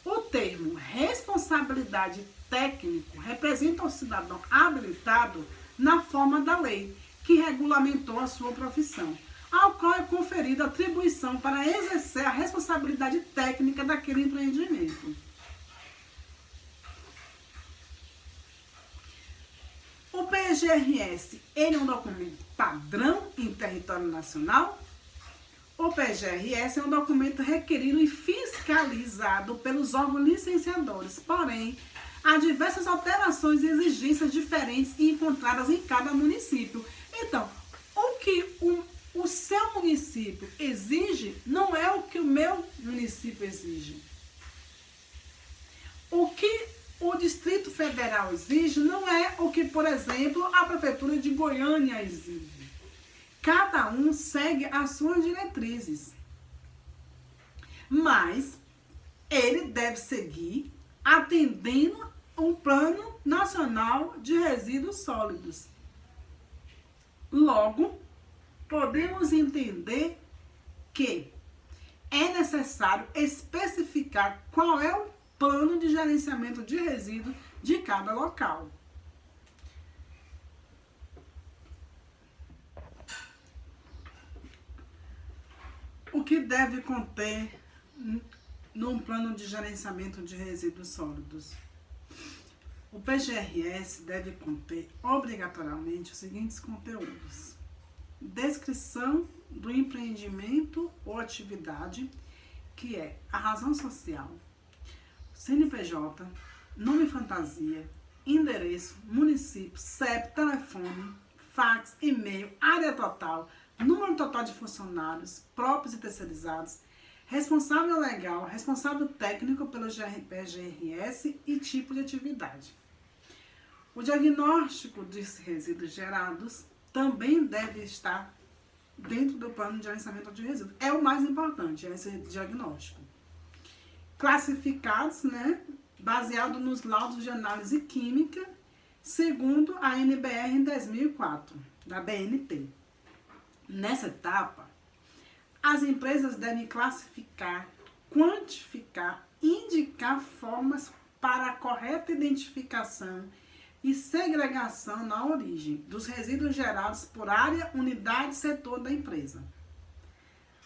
O termo responsabilidade técnico representa o cidadão habilitado na forma da lei, que regulamentou a sua profissão, ao qual é conferida a atribuição para exercer a responsabilidade técnica daquele empreendimento. O PGRS, ele é um documento padrão em território nacional? O PGRS é um documento requerido e fiscalizado pelos órgãos licenciadores, porém, há diversas alterações e exigências diferentes encontradas em cada município. Então, o que o seu município exige não é o que o meu município exige. O que o Distrito Federal exige não é o que, por exemplo, a Prefeitura de Goiânia exige. Cada um segue as suas diretrizes. Mas ele deve seguir atendendo um Plano Nacional de Resíduos Sólidos. Logo, podemos entender que é necessário especificar qual é o plano de gerenciamento de resíduos de cada local. O que deve conter num plano de gerenciamento de resíduos sólidos? O PGRS deve conter obrigatoriamente os seguintes conteúdos: descrição do empreendimento ou atividade, que é a razão social, CNPJ, nome fantasia, endereço, município, CEP, telefone, fax, e-mail, área total, número total de funcionários, próprios e terceirizados, responsável legal, responsável técnico pelo PGRS e tipo de atividade. O diagnóstico dos resíduos gerados também deve estar dentro do plano de gerenciamento de resíduos. É o mais importante, esse diagnóstico. Classificados, baseado nos laudos de análise química, segundo a NBR em 2004, da BNT. Nessa etapa, As empresas devem classificar, quantificar, indicar formas para a correta identificação e segregação na origem dos resíduos gerados por área, unidade e setor da empresa.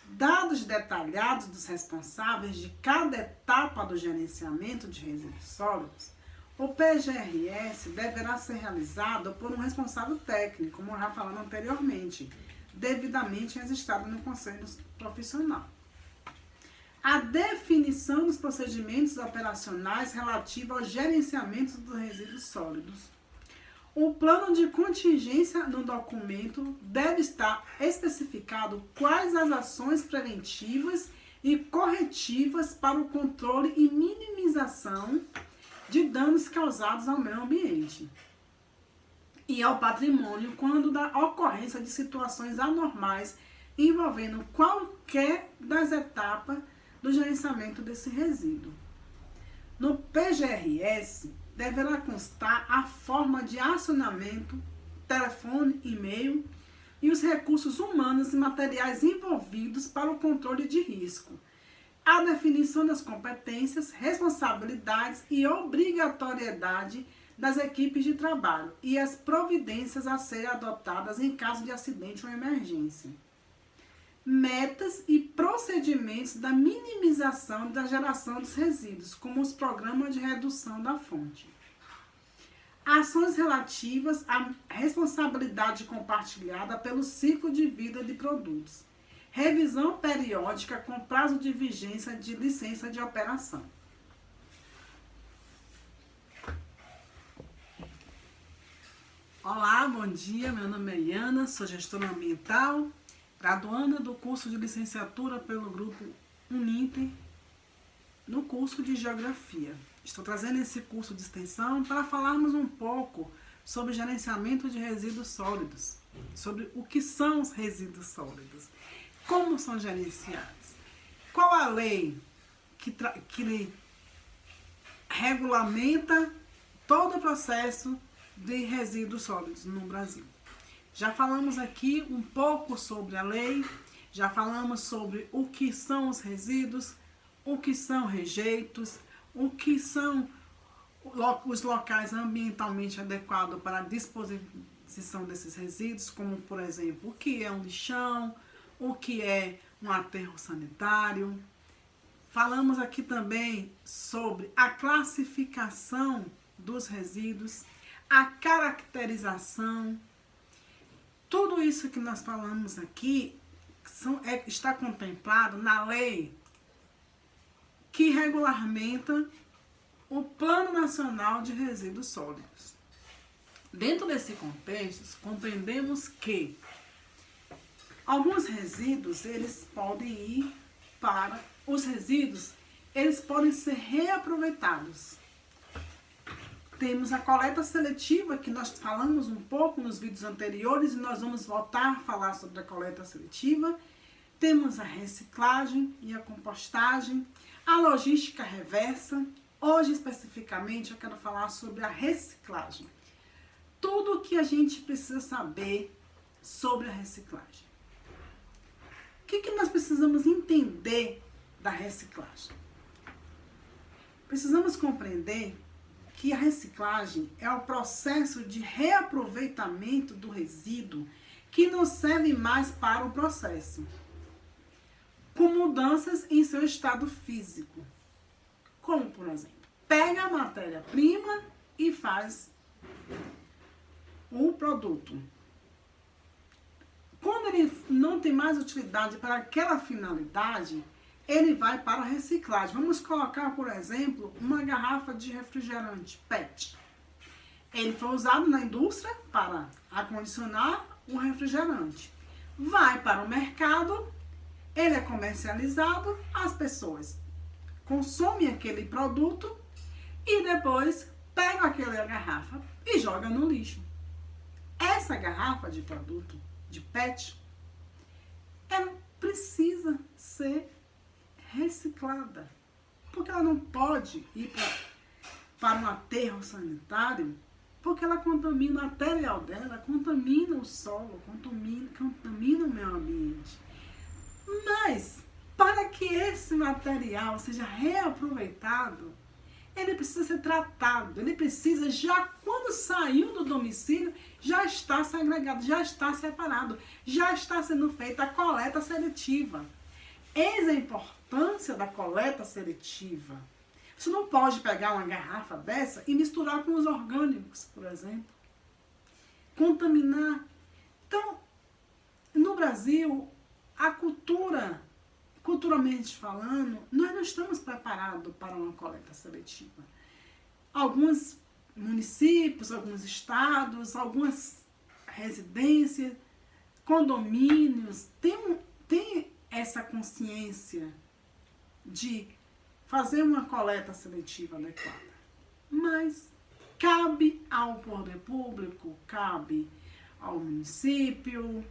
Dados detalhados dos responsáveis de cada etapa do gerenciamento de resíduos sólidos, o PGRS deverá ser realizado por um responsável técnico, como já falamos anteriormente, devidamente registrado no Conselho Profissional. A definição dos procedimentos operacionais relativos ao gerenciamento dos resíduos sólidos. O plano de contingência no documento deve estar especificado quais as ações preventivas e corretivas para o controle e minimização de danos causados ao meio ambiente e ao patrimônio quando da ocorrência de situações anormais envolvendo qualquer das etapas do gerenciamento desse resíduo. No PGRS, deverá constar a forma de acionamento, telefone, e-mail e os recursos humanos e materiais envolvidos para o controle de risco, a definição das competências, responsabilidades e obrigatoriedade das equipes de trabalho e as providências a serem adotadas em caso de acidente ou emergência. Metas e procedimentos da minimização da geração dos resíduos, como os programas de redução da fonte. Ações relativas à responsabilidade compartilhada pelo ciclo de vida de produtos. Revisão periódica com prazo de vigência de licença de operação. Olá, bom dia, meu nome é Iana, sou gestora ambiental, graduanda do curso de licenciatura pelo grupo Uninter, no curso de Geografia. Estou trazendo esse curso de extensão para falarmos um pouco sobre gerenciamento de resíduos sólidos, sobre o que são os resíduos sólidos, como são gerenciados, qual a lei que regulamenta todo o processo de resíduos sólidos no Brasil. Já falamos aqui um pouco sobre a lei, já falamos sobre o que são os resíduos, o que são rejeitos, o que são os locais ambientalmente adequados para a disposição desses resíduos, como, por exemplo, o que é um lixão, o que é um aterro sanitário. Falamos aqui também sobre a classificação dos resíduos, a caracterização. Tudo isso que nós falamos aqui está contemplado na lei que regulamenta o Plano Nacional de Resíduos Sólidos. Dentro desse contexto, compreendemos que alguns resíduos, eles podem ser reaproveitados. Temos a coleta seletiva, que nós falamos um pouco nos vídeos anteriores, e nós vamos voltar a falar sobre a coleta seletiva. Temos a reciclagem e a compostagem, a logística reversa. Hoje, especificamente, eu quero falar sobre a reciclagem. Tudo o que a gente precisa saber sobre a reciclagem. O que nós precisamos entender da reciclagem? Precisamos compreender que a reciclagem é o processo de reaproveitamento do resíduo que não serve mais para o processo, com mudanças em seu estado físico. Como, por exemplo, pega a matéria-prima e faz um produto. Quando ele não tem mais utilidade para aquela finalidade, ele vai para a reciclagem. Vamos colocar, por exemplo, uma garrafa de refrigerante PET. Ele foi usado na indústria para acondicionar o refrigerante. Vai para o mercado, ele é comercializado, as pessoas consomem aquele produto e depois pegam aquela garrafa e jogam no lixo. Essa garrafa de produto de PET, ela precisa ser reciclada, porque ela não pode ir para um aterro sanitário, porque ela contamina o material dela, contamina o solo, contamina o meio ambiente. Mas, para que esse material seja reaproveitado, ele precisa ser tratado, ele precisa, já quando saiu do domicílio, já está segregado, já está separado, já está sendo feita a coleta seletiva. Eis a importância da coleta seletiva. Você não pode pegar uma garrafa dessa e misturar com os orgânicos, por exemplo. Contaminar. Então, no Brasil, a culturalmente falando, nós não estamos preparados para uma coleta seletiva. Alguns municípios, alguns estados, algumas residências, condomínios, têm essa consciência de fazer uma coleta seletiva adequada. Mas cabe ao poder público, cabe ao município,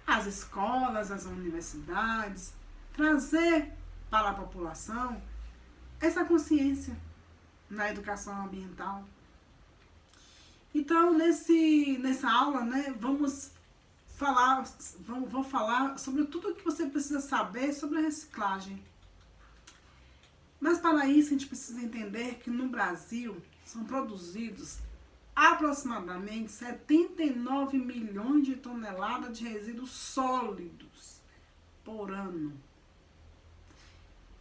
às escolas, às universidades, trazer para a população essa consciência na educação ambiental. Então, nessa aula, né, vou falar sobre tudo o que você precisa saber sobre a reciclagem. Mas para isso a gente precisa entender que no Brasil são produzidos aproximadamente 79 milhões de toneladas de resíduos sólidos por ano.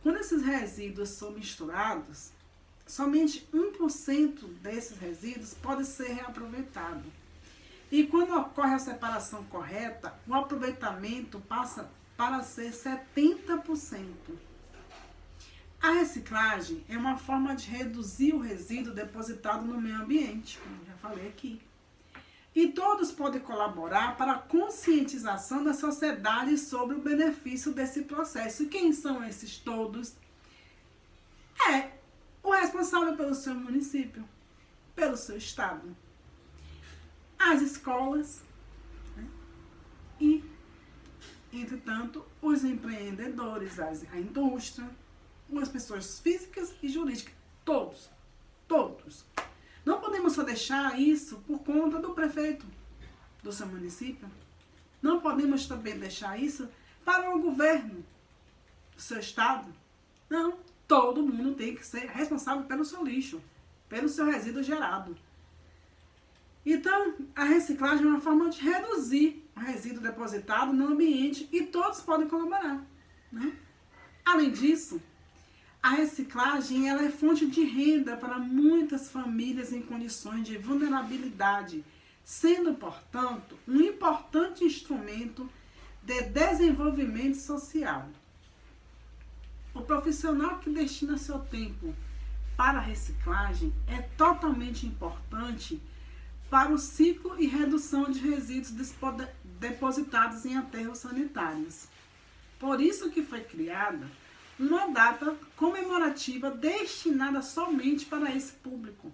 Quando esses resíduos são misturados, somente 1% desses resíduos pode ser reaproveitado. E quando ocorre a separação correta, o aproveitamento passa para ser 70%. A reciclagem é uma forma de reduzir o resíduo depositado no meio ambiente, como já falei aqui. E todos podem colaborar para a conscientização da sociedade sobre o benefício desse processo. E quem são esses todos? É o responsável pelo seu município, pelo seu estado, as escolas, né? E, entretanto, os empreendedores, a indústria, as pessoas físicas e jurídicas, todos. Não podemos só deixar isso por conta do prefeito do seu município. Não podemos também deixar isso para o governo do seu estado. Não, todo mundo tem que ser responsável pelo seu lixo, pelo seu resíduo gerado. Então, a reciclagem é uma forma de reduzir o resíduo depositado no ambiente e todos podem colaborar, né? Além disso, a reciclagem ela é fonte de renda para muitas famílias em condições de vulnerabilidade, sendo, portanto, um importante instrumento de desenvolvimento social. O profissional que destina seu tempo para a reciclagem é totalmente importante para o ciclo e redução de resíduos depositados em aterros sanitários. Por isso que foi criada uma data comemorativa destinada somente para esse público.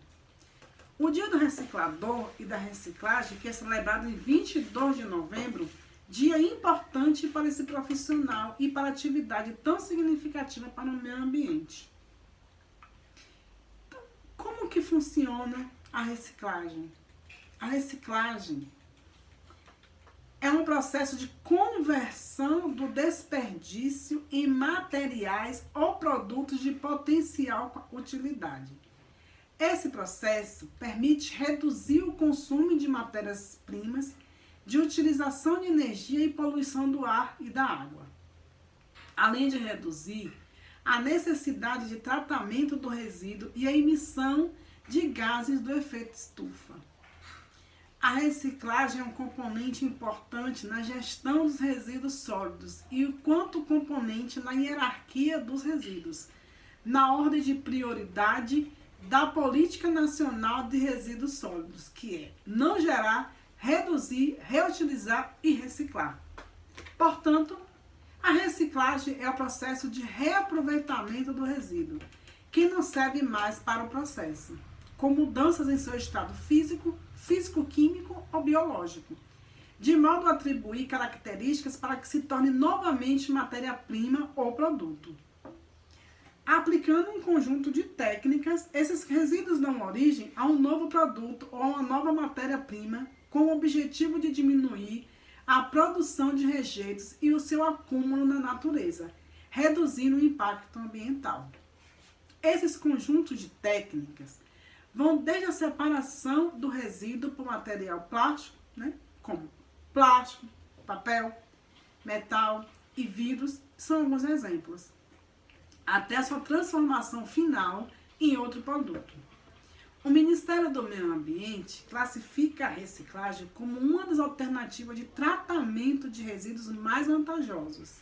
O Dia do Reciclador e da Reciclagem, que é celebrado em 22 de novembro, dia importante para esse profissional e para a atividade tão significativa para o meio ambiente. Então, como que funciona a reciclagem? A reciclagem é um processo de conversão do desperdício em materiais ou produtos de potencial utilidade. Esse processo permite reduzir o consumo de matérias-primas, de utilização de energia e poluição do ar e da água, além de reduzir a necessidade de tratamento do resíduo e a emissão de gases do efeito estufa. A reciclagem é um componente importante na gestão dos resíduos sólidos e quanto componente na hierarquia dos resíduos, na ordem de prioridade da Política Nacional de Resíduos Sólidos, que é não gerar, reduzir, reutilizar e reciclar. Portanto, a reciclagem é o processo de reaproveitamento do resíduo, que não serve mais para o processo, com mudanças em seu estado físico, físico-químico ou biológico, de modo a atribuir características para que se torne novamente matéria-prima ou produto. Aplicando um conjunto de técnicas, esses resíduos dão origem a um novo produto ou a uma nova matéria-prima com o objetivo de diminuir a produção de rejeitos e o seu acúmulo na natureza, reduzindo o impacto ambiental. Esses conjuntos de técnicas vão desde a separação do resíduo por material plástico, como plástico, papel, metal e vidros, são alguns exemplos, até a sua transformação final em outro produto. O Ministério do Meio Ambiente classifica a reciclagem como uma das alternativas de tratamento de resíduos mais vantajosos,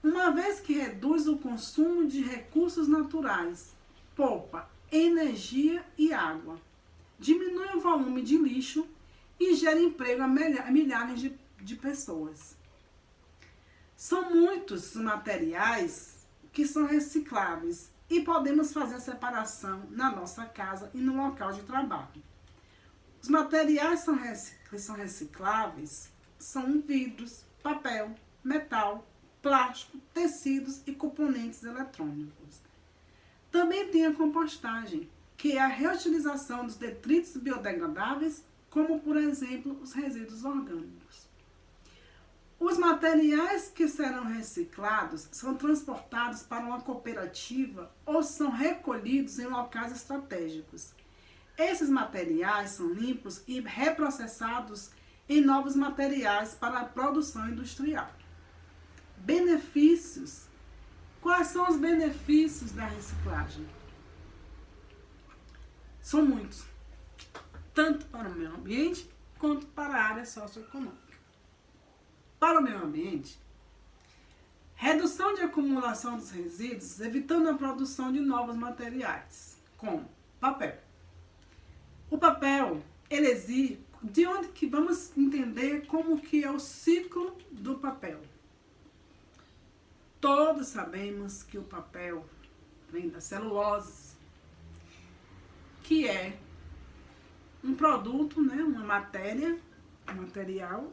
uma vez que reduz o consumo de recursos naturais, poupa energia e água, diminui o volume de lixo e gera emprego a milhares de pessoas. São muitos os materiais que são recicláveis e podemos fazer a separação na nossa casa e no local de trabalho. Os materiais que são recicláveis são vidros, papel, metal, plástico, tecidos e componentes eletrônicos. Também tem a compostagem, que é a reutilização dos detritos biodegradáveis, como, por exemplo, os resíduos orgânicos. Os materiais que serão reciclados são transportados para uma cooperativa ou são recolhidos em locais estratégicos. Esses materiais são limpos e reprocessados em novos materiais para a produção industrial. Benefícios. Quais são os benefícios da reciclagem? São muitos, tanto para o meio ambiente quanto para a área socioeconômica. Para o meio ambiente, redução de acumulação dos resíduos, evitando a produção de novos materiais, como papel. O papel, ele exige, de onde que vamos entender como que é o ciclo do papel. Todos sabemos que o papel vem da celulose, que é um produto, uma matéria, um material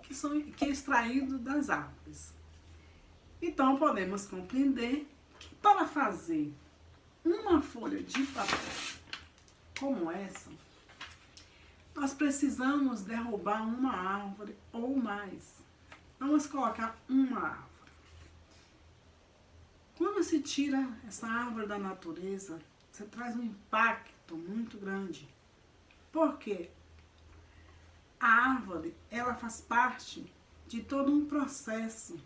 que é extraído das árvores. Então, podemos compreender que para fazer uma folha de papel como essa, nós precisamos derrubar uma árvore ou mais. Vamos colocar uma árvore. Quando se tira essa árvore da natureza, você traz um impacto muito grande. Por quê? A árvore, ela faz parte de todo um processo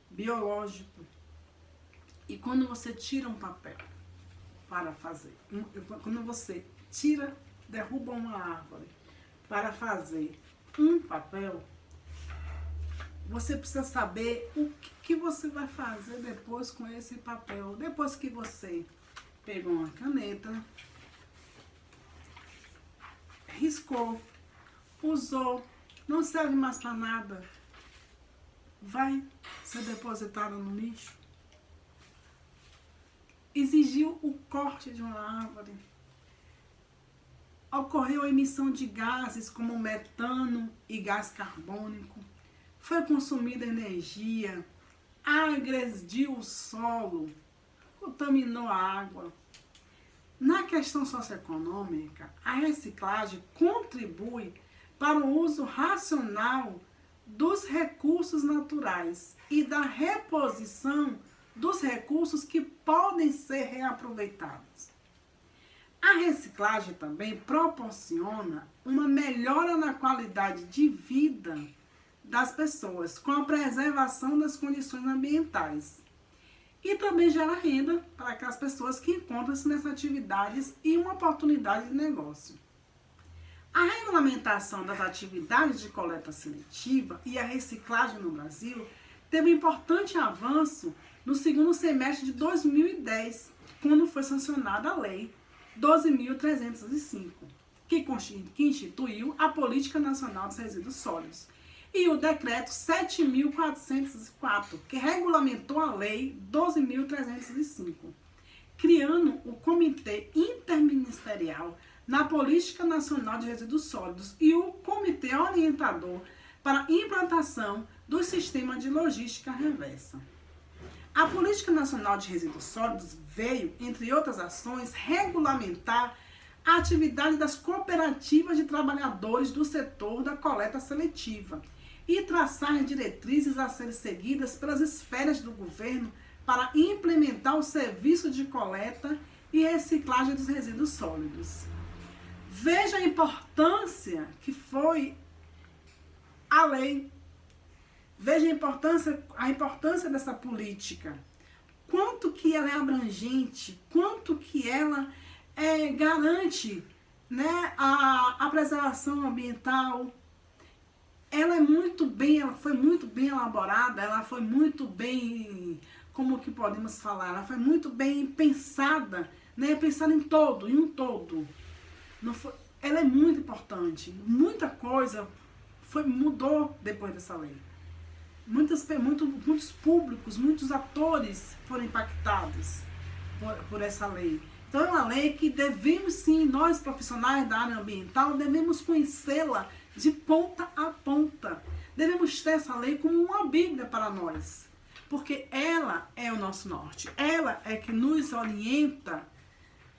biológico. E quando você tira um papel para fazer, quando você derruba uma árvore para fazer um papel, você precisa saber o que você vai fazer depois com esse papel. Depois que você pegou uma caneta, riscou, usou, não serve mais para nada, vai ser depositado no lixo. Exigiu o corte de uma árvore. Ocorreu a emissão de gases como metano e gás carbônico. Foi consumida energia, agrediu o solo, contaminou a água. Na questão socioeconômica, a reciclagem contribui para o uso racional dos recursos naturais e da reposição dos recursos que podem ser reaproveitados. A reciclagem também proporciona uma melhora na qualidade de vida das pessoas, com a preservação das condições ambientais. E também gera renda para aquelas pessoas que encontram-se nessas atividades e uma oportunidade de negócio. A regulamentação das atividades de coleta seletiva e a reciclagem no Brasil teve um importante avanço no segundo semestre de 2010, quando foi sancionada a Lei 12.305, que instituiu a Política Nacional dos Resíduos Sólidos, e o Decreto 7.404, que regulamentou a Lei 12.305, criando o Comitê Interministerial na Política Nacional de Resíduos Sólidos e o Comitê Orientador para a implantação do Sistema de Logística Reversa. A Política Nacional de Resíduos Sólidos veio, entre outras ações, regulamentar a atividade das cooperativas de trabalhadores do setor da coleta seletiva e traçar diretrizes a serem seguidas pelas esferas do governo para implementar o serviço de coleta e reciclagem dos resíduos sólidos. Veja a importância que foi a lei. Veja a importância dessa política. Quanto que ela é abrangente, quanto que ela garante, né, a preservação ambiental. Ela foi muito bem elaborada, ela foi muito bem, como que podemos falar, ela foi muito bem pensada, né, pensada em um todo. Não foi, ela é muito importante, muita coisa mudou depois dessa lei. Muitos públicos, muitos atores foram impactados por essa lei. Então é uma lei que devemos sim, nós profissionais da área ambiental, devemos conhecê-la de ponta a ponta. Devemos ter essa lei como uma bíblia para nós, porque ela é o nosso norte. Ela é que nos orienta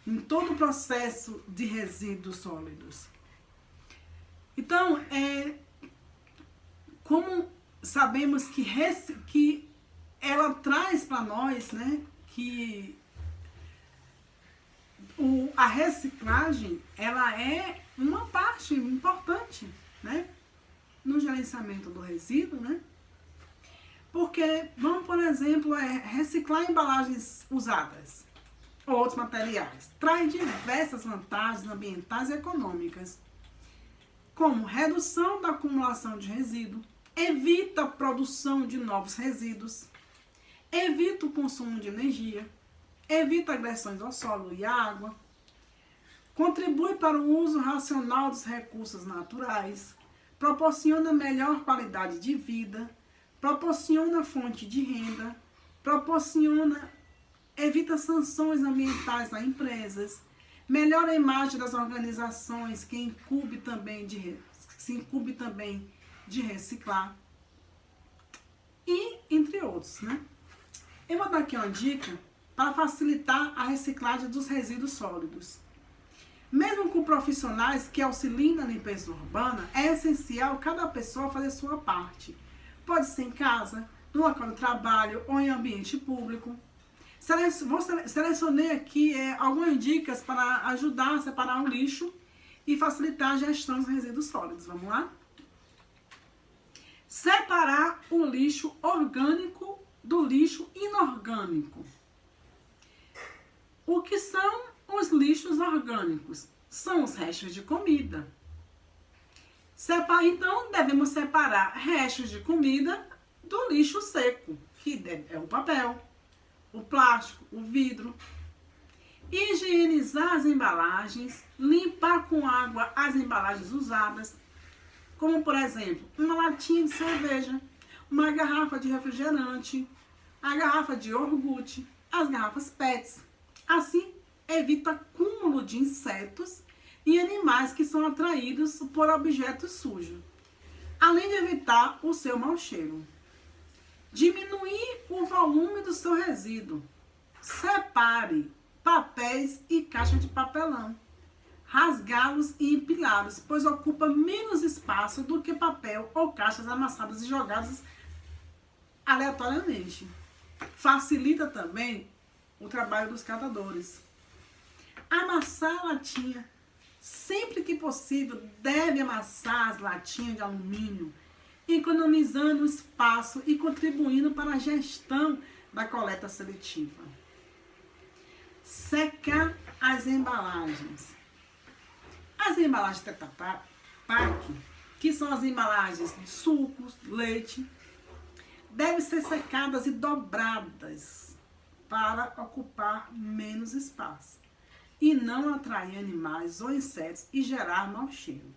em todo o processo de resíduos sólidos. Então, como sabemos que ela traz para nós, né, que a reciclagem, ela é uma parte importante, né, no gerenciamento do resíduo, né? Porque vamos, por exemplo, reciclar embalagens usadas ou outros materiais. Traz diversas vantagens ambientais e econômicas, como redução da acumulação de resíduo, evita a produção de novos resíduos, evita o consumo de energia, evita agressões ao solo e à água, contribui para o uso racional dos recursos naturais, proporciona melhor qualidade de vida, proporciona fonte de renda, evita sanções ambientais a empresas, melhora a imagem das organizações que se incumbe também de reciclar, e entre outros, né? Eu vou dar aqui uma dica para facilitar a reciclagem dos resíduos sólidos. Mesmo com profissionais que auxiliam na limpeza urbana, é essencial cada pessoa fazer sua parte. Pode ser em casa, no local de trabalho ou em ambiente público. Selecionei aqui algumas dicas para ajudar a separar o lixo e facilitar a gestão dos resíduos sólidos. Vamos lá? Separar o lixo orgânico do lixo inorgânico. O que são os lixos orgânicos? São os restos de comida. Então, devemos separar restos de comida do lixo seco, que é o papel, o plástico, o vidro. Higienizar as embalagens, limpar com água as embalagens usadas, como, por exemplo, uma latinha de cerveja, uma garrafa de refrigerante, a garrafa de iogurte, as garrafas PETs. Assim, evita acúmulo de insetos e animais que são atraídos por objetos sujos, além de evitar o seu mau cheiro. Diminuir o volume do seu resíduo. Separe papéis e caixas de papelão. Rasgá-los e empilhá-los, pois ocupa menos espaço do que papel ou caixas amassadas e jogadas aleatoriamente. Facilita também o trabalho dos catadores. Amassar a latinha. Sempre que possível, deve amassar as latinhas de alumínio, economizando espaço e contribuindo para a gestão da coleta seletiva. Secar as embalagens. As embalagens Tetra Pak, que são as embalagens de sucos, leite, devem ser secadas e dobradas para ocupar menos espaço e não atrair animais ou insetos e gerar mau cheiro.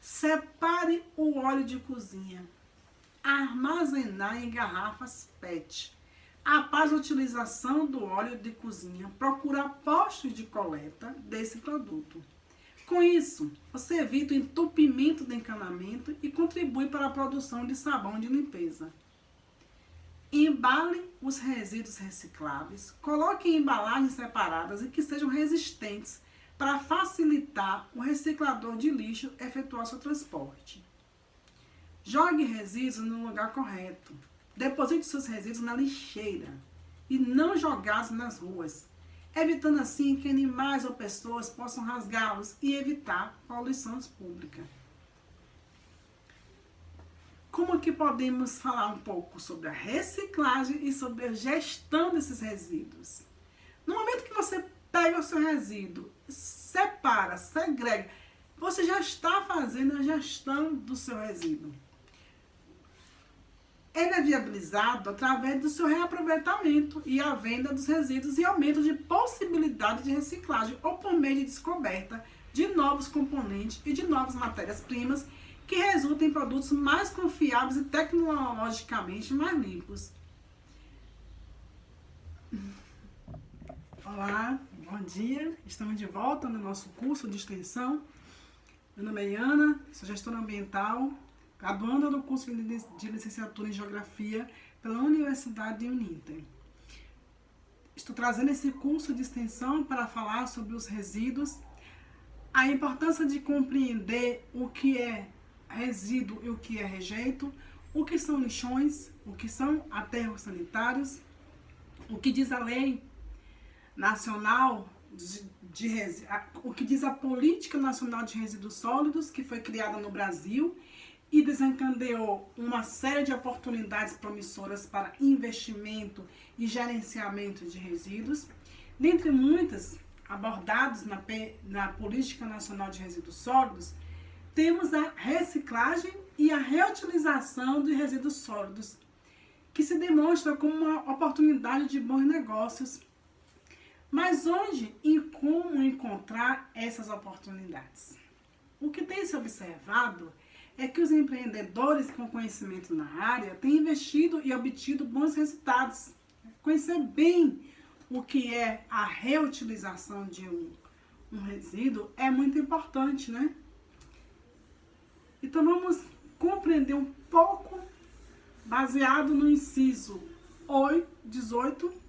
Separe o óleo de cozinha. Armazenar em garrafas PET. Após a utilização do óleo de cozinha, procurar postos de coleta desse produto. Com isso, você evita o entupimento do encanamento e contribui para a produção de sabão de limpeza. Embale os resíduos recicláveis, coloque em embalagens separadas e que sejam resistentes para facilitar o reciclador de lixo efetuar seu transporte. Jogue resíduos no lugar correto. Deposite seus resíduos na lixeira e não jogados nas ruas, evitando assim que animais ou pessoas possam rasgá-los e evitar poluição pública. Como que podemos falar um pouco sobre a reciclagem e sobre a gestão desses resíduos? No momento que você pega o seu resíduo, separa, segrega, você já está fazendo a gestão do seu resíduo. Ele é viabilizado através do seu reaproveitamento e a venda dos resíduos e aumento de possibilidade de reciclagem ou por meio de descoberta de novos componentes e de novas matérias-primas que resultam em produtos mais confiáveis e tecnologicamente mais limpos. Olá, bom dia. Estamos de volta no nosso curso de extensão. Meu nome é Ana, sou gestora ambiental, graduanda do curso de licenciatura em Geografia pela Universidade de Uninter. Estou trazendo esse curso de extensão para falar sobre os resíduos, a importância de compreender o que é resíduo e o que é rejeito, o que são lixões, o que são aterros sanitários, o que diz a lei nacional o que diz a Política Nacional de Resíduos Sólidos, que foi criada no Brasil e desencadeou uma série de oportunidades promissoras para investimento e gerenciamento de resíduos. Dentre muitas abordadas na Política Nacional de Resíduos Sólidos, temos a reciclagem e a reutilização de resíduos sólidos, que se demonstra como uma oportunidade de bons negócios. Mas onde e como encontrar essas oportunidades? O que tem se observado é que os empreendedores com conhecimento na área têm investido e obtido bons resultados. Conhecer bem o que é a reutilização de um resíduo é muito importante, né? Então vamos compreender um pouco, baseado no inciso 18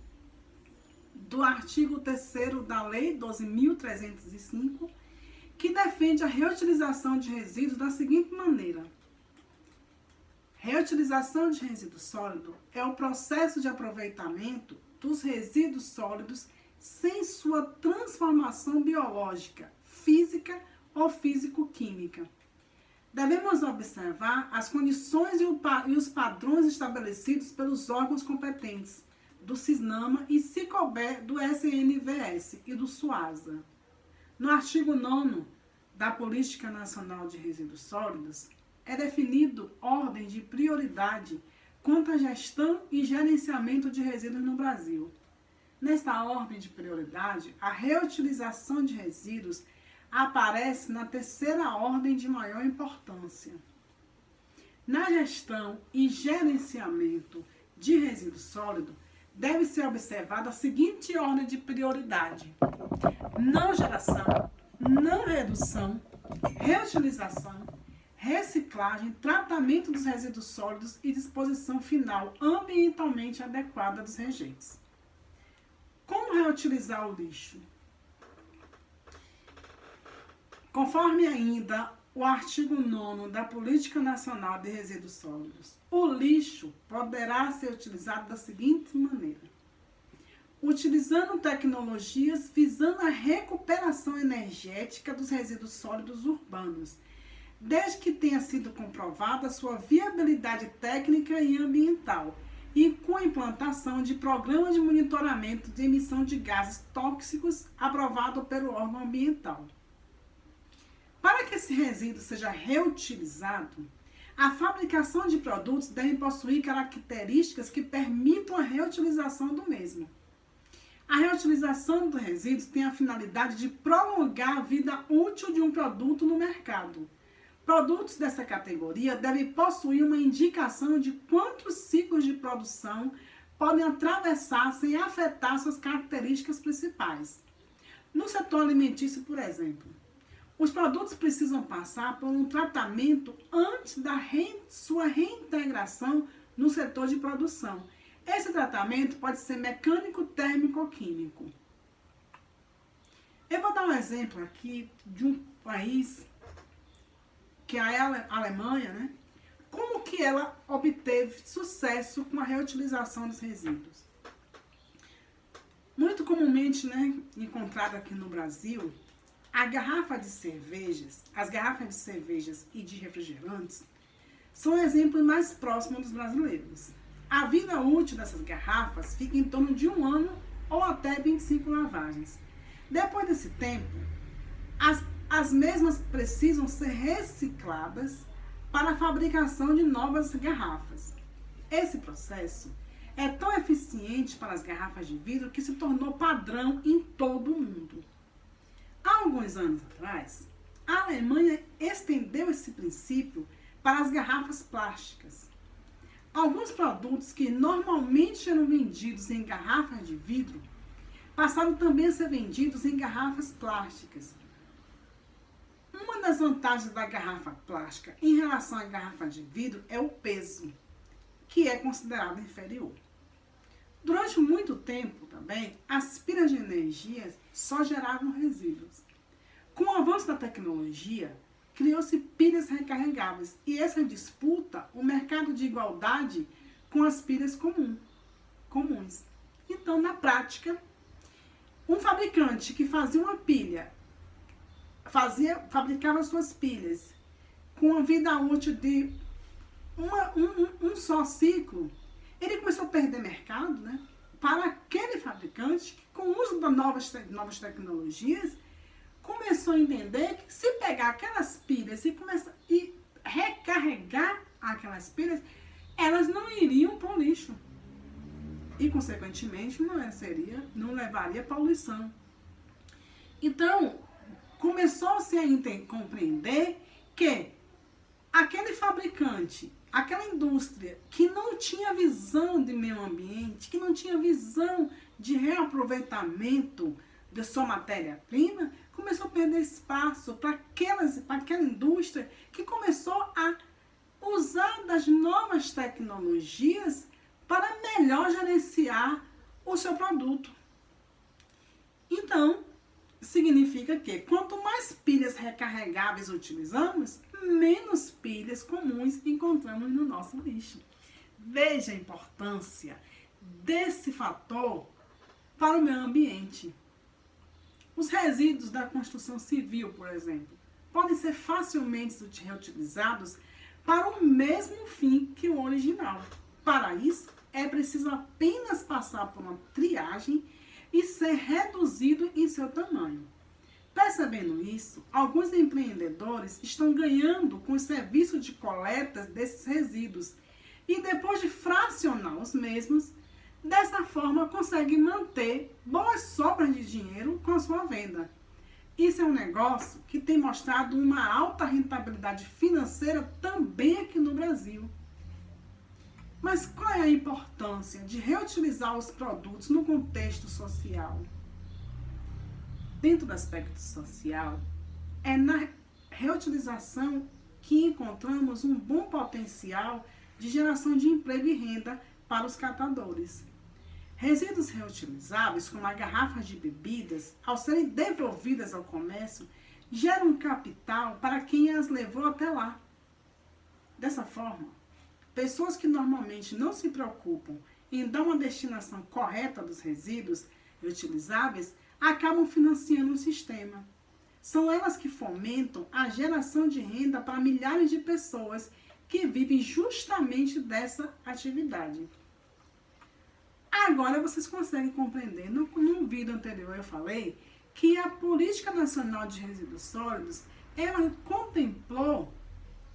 do artigo 3º da Lei 12.305, que defende a reutilização de resíduos da seguinte maneira. Reutilização de resíduo sólido é o processo de aproveitamento dos resíduos sólidos sem sua transformação biológica, física ou físico-química. Devemos observar as condições e os padrões estabelecidos pelos órgãos competentes do CISNAMA e, se couber, do SNVS e do SUASA. No artigo 9º da Política Nacional de Resíduos Sólidos, é definido ordem de prioridade quanto à gestão e gerenciamento de resíduos no Brasil. Nesta ordem de prioridade, a reutilização de resíduos aparece na terceira ordem de maior importância. Na gestão e gerenciamento de resíduo sólido, deve ser observada a seguinte ordem de prioridade: não geração, não redução, reutilização, reciclagem, tratamento dos resíduos sólidos e disposição final ambientalmente adequada dos rejeitos. Como reutilizar o lixo? Conforme ainda o artigo 9º da Política Nacional de Resíduos Sólidos, o lixo poderá ser utilizado da seguinte maneira: utilizando tecnologias visando a recuperação energética dos resíduos sólidos urbanos, desde que tenha sido comprovada a sua viabilidade técnica e ambiental, e com a implantação de programas de monitoramento de emissão de gases tóxicos aprovado pelo órgão ambiental. Para que esse resíduo seja reutilizado, a fabricação de produtos deve possuir características que permitam a reutilização do mesmo. A reutilização dos resíduos tem a finalidade de prolongar a vida útil de um produto no mercado. Produtos dessa categoria devem possuir uma indicação de quantos ciclos de produção podem atravessar sem afetar suas características principais. No setor alimentício, por exemplo, os produtos precisam passar por um tratamento antes da sua reintegração no setor de produção. Esse tratamento pode ser mecânico, térmico ou químico. Eu vou dar um exemplo aqui de um país que é a Alemanha, né? Como que ela obteve sucesso com a reutilização dos resíduos? Muito comumente, né, encontrado aqui no Brasil, as garrafas de cervejas e de refrigerantes são exemplos mais próximos dos brasileiros. A vida útil dessas garrafas fica em torno de 1 ano ou até 25 lavagens. Depois desse tempo, as mesmas precisam ser recicladas para a fabricação de novas garrafas. Esse processo é tão eficiente para as garrafas de vidro que se tornou padrão em todo o mundo. Há alguns anos atrás, a Alemanha estendeu esse princípio para as garrafas plásticas. Alguns produtos que normalmente eram vendidos em garrafas de vidro passaram também a ser vendidos em garrafas plásticas. Uma das vantagens da garrafa plástica em relação à garrafa de vidro é o peso, que é considerado inferior. Durante muito tempo também, as pilhas de energia só geravam resíduos. Com o avanço da tecnologia, criou-se pilhas recarregáveis e essa disputa o mercado de igualdade com as pilhas comuns. Então, na prática, um fabricante que fazia uma pilha, fabricava suas pilhas com uma vida útil de um só ciclo, ele começou a perder mercado, né, para aquele fabricante que, com o uso das novas tecnologias, começou a entender que se pegar aquelas pilhas e recarregar aquelas pilhas, elas não iriam para o lixo. E, consequentemente, não levaria poluição. Então, começou-se a compreender que aquele fabricante, aquela indústria que não tinha visão de meio ambiente, que não tinha visão de reaproveitamento da sua matéria-prima, começou a perder espaço para aquela indústria que começou a usar das novas tecnologias para melhor gerenciar o seu produto. Então, significa que quanto mais pilhas recarregáveis utilizamos, menos pilhas comuns encontramos no nosso lixo. Veja a importância desse fator para o meio ambiente. Os resíduos da construção civil, por exemplo, podem ser facilmente reutilizados para o mesmo fim que o original. Para isso, é preciso apenas passar por uma triagem e ser reduzido em seu tamanho. Percebendo isso, alguns empreendedores estão ganhando com o serviço de coleta desses resíduos e depois de fracionar os mesmos, dessa forma conseguem manter boas sobras de dinheiro com a sua venda. Isso é um negócio que tem mostrado uma alta rentabilidade financeira também aqui no Brasil. Mas qual é a importância de reutilizar os produtos no contexto social? Dentro do aspecto social, é na reutilização que encontramos um bom potencial de geração de emprego e renda para os catadores. Resíduos reutilizáveis, como as garrafas de bebidas, ao serem devolvidas ao comércio, geram capital para quem as levou até lá. Dessa forma, pessoas que normalmente não se preocupam em dar uma destinação correta dos resíduos reutilizáveis acabam financiando o sistema. São elas que fomentam a geração de renda para milhares de pessoas que vivem justamente dessa atividade. Agora vocês conseguem compreender, no vídeo anterior eu falei que a Política Nacional de Resíduos Sólidos, ela contemplou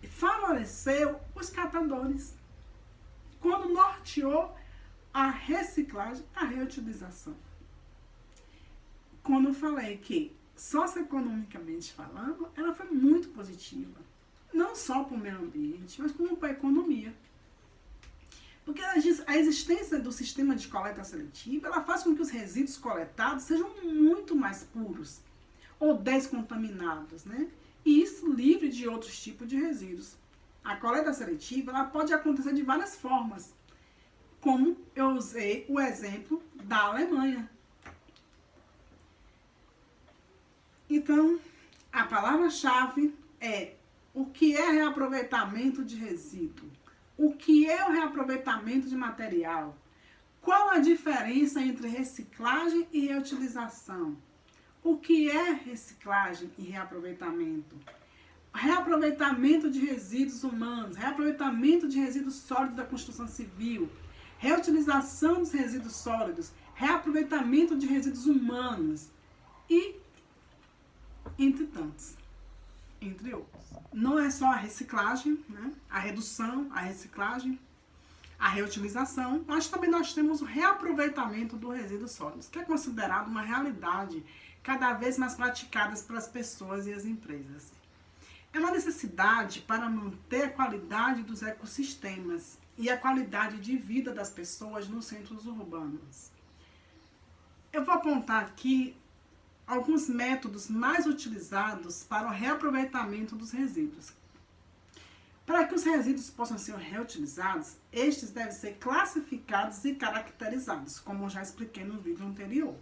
e favoreceu os catadores, quando norteou a reciclagem, a reutilização. Quando eu falei que, socioeconomicamente falando, ela foi muito positiva, não só para o meio ambiente, mas como para a economia. Porque a existência do sistema de coleta seletiva, ela faz com que os resíduos coletados sejam muito mais puros ou descontaminados, né? E isso livre de outros tipos de resíduos. A coleta seletiva, ela pode acontecer de várias formas, como eu usei o exemplo da Alemanha. Então, a palavra-chave é o que é reaproveitamento de resíduo, o que é o reaproveitamento de material, qual a diferença entre reciclagem e reutilização, o que é reciclagem e reaproveitamento, reaproveitamento de resíduos humanos, reaproveitamento de resíduos sólidos da construção civil, reutilização dos resíduos sólidos, reaproveitamento de resíduos humanos e entre tantos, entre outros. Não é só a reciclagem, né? A redução, a reciclagem, a reutilização, mas também nós temos o reaproveitamento dos resíduos sólidos, que é considerado uma realidade cada vez mais praticada pelas pessoas e as empresas. É uma necessidade para manter a qualidade dos ecossistemas e a qualidade de vida das pessoas nos centros urbanos. Eu vou apontar aqui alguns métodos mais utilizados para o reaproveitamento dos resíduos. Para que os resíduos possam ser reutilizados, estes devem ser classificados e caracterizados, como eu já expliquei no vídeo anterior,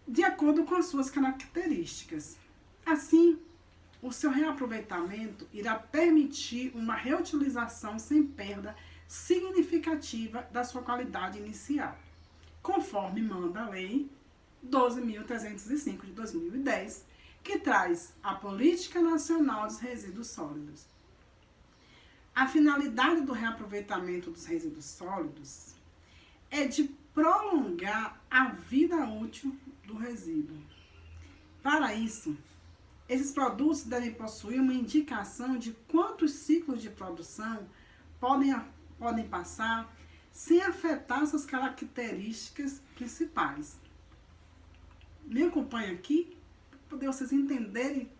de acordo com as suas características. Assim, o seu reaproveitamento irá permitir uma reutilização sem perda significativa da sua qualidade inicial, conforme manda a Lei 12.305 de 2010, que traz a Política Nacional dos Resíduos Sólidos. A finalidade do reaproveitamento dos resíduos sólidos é de prolongar a vida útil do resíduo. Para isso, esses produtos devem possuir uma indicação de quantos ciclos de produção podem passar sem afetar suas características principais. Me acompanha aqui para poder vocês entenderem.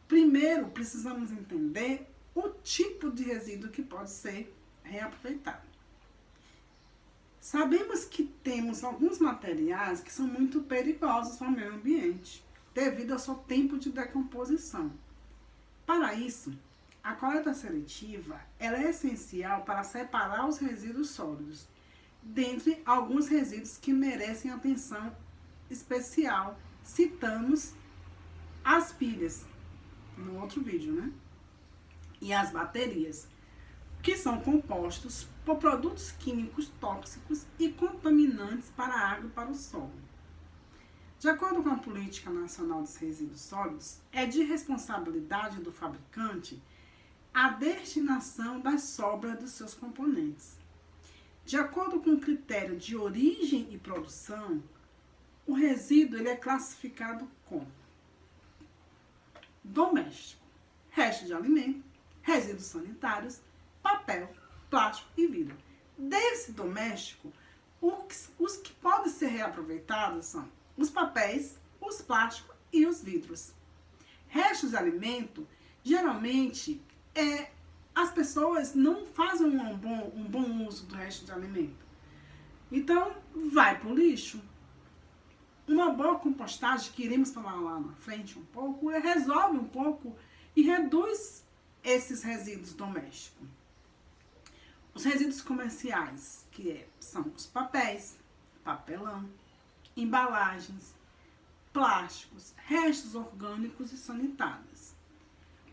Primeiro, precisamos entender o tipo de resíduo que pode ser reaproveitado. Sabemos que temos alguns materiais que são muito perigosos para o meio ambiente, devido ao seu tempo de decomposição. Para isso, a coleta seletiva ela é essencial para separar os resíduos sólidos, dentre alguns resíduos que merecem atenção especial. Citamos as pilhas, no outro vídeo, né? E as baterias, que são compostos por produtos químicos tóxicos e contaminantes para a água e para o solo. De acordo com a Política Nacional dos Resíduos Sólidos, é de responsabilidade do fabricante a destinação das sobras dos seus componentes. De acordo com o critério de origem e produção, o resíduo ele é classificado como doméstico, resto de alimento, resíduos sanitários, papel, plástico e vidro. Desse doméstico, os que podem ser reaproveitados são os papéis, os plásticos e os vidros. Restos de alimento, geralmente, as pessoas não fazem um bom uso do resto de alimento. Então, vai para o lixo. Uma boa compostagem, que iremos falar lá na frente um pouco, resolve um pouco e reduz esses resíduos domésticos. Os resíduos comerciais, são os papéis, papelão, embalagens, plásticos, restos orgânicos e sanitários.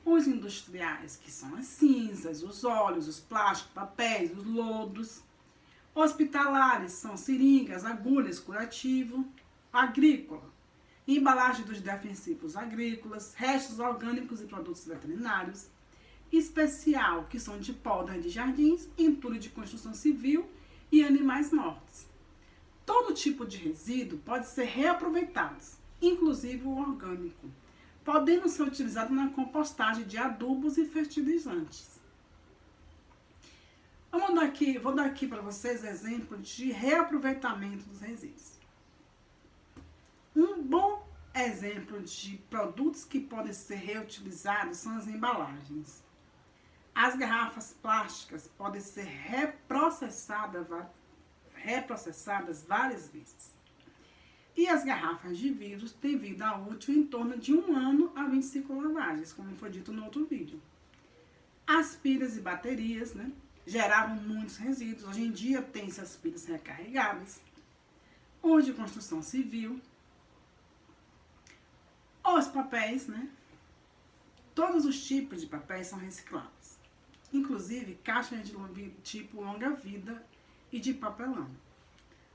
Os industriais, que são as cinzas, os óleos, os plásticos, papéis, os lodos. Hospitalares são seringas, agulhas, curativo. Agrícola, embalagem dos defensivos agrícolas, restos orgânicos e produtos veterinários. Especial, que são de poda de jardins, entulho de construção civil e animais mortos. Todo tipo de resíduo pode ser reaproveitado, inclusive o orgânico, podendo ser utilizado na compostagem de adubos e fertilizantes. Vou dar aqui para vocês exemplos de reaproveitamento dos resíduos. Um bom exemplo de produtos que podem ser reutilizados são as embalagens. As garrafas plásticas podem ser reprocessadas várias vezes. E as garrafas de vidro têm vida útil em torno de 1 ano a 25 lavagens, como foi dito no outro vídeo. As pilhas e baterias, né, geravam muitos resíduos. Hoje em dia tem essas pilhas recarregáveis. Os de construção civil. Os papéis, né? Todos os tipos de papéis são recicláveis, inclusive caixas de tipo longa-vida e de papelão.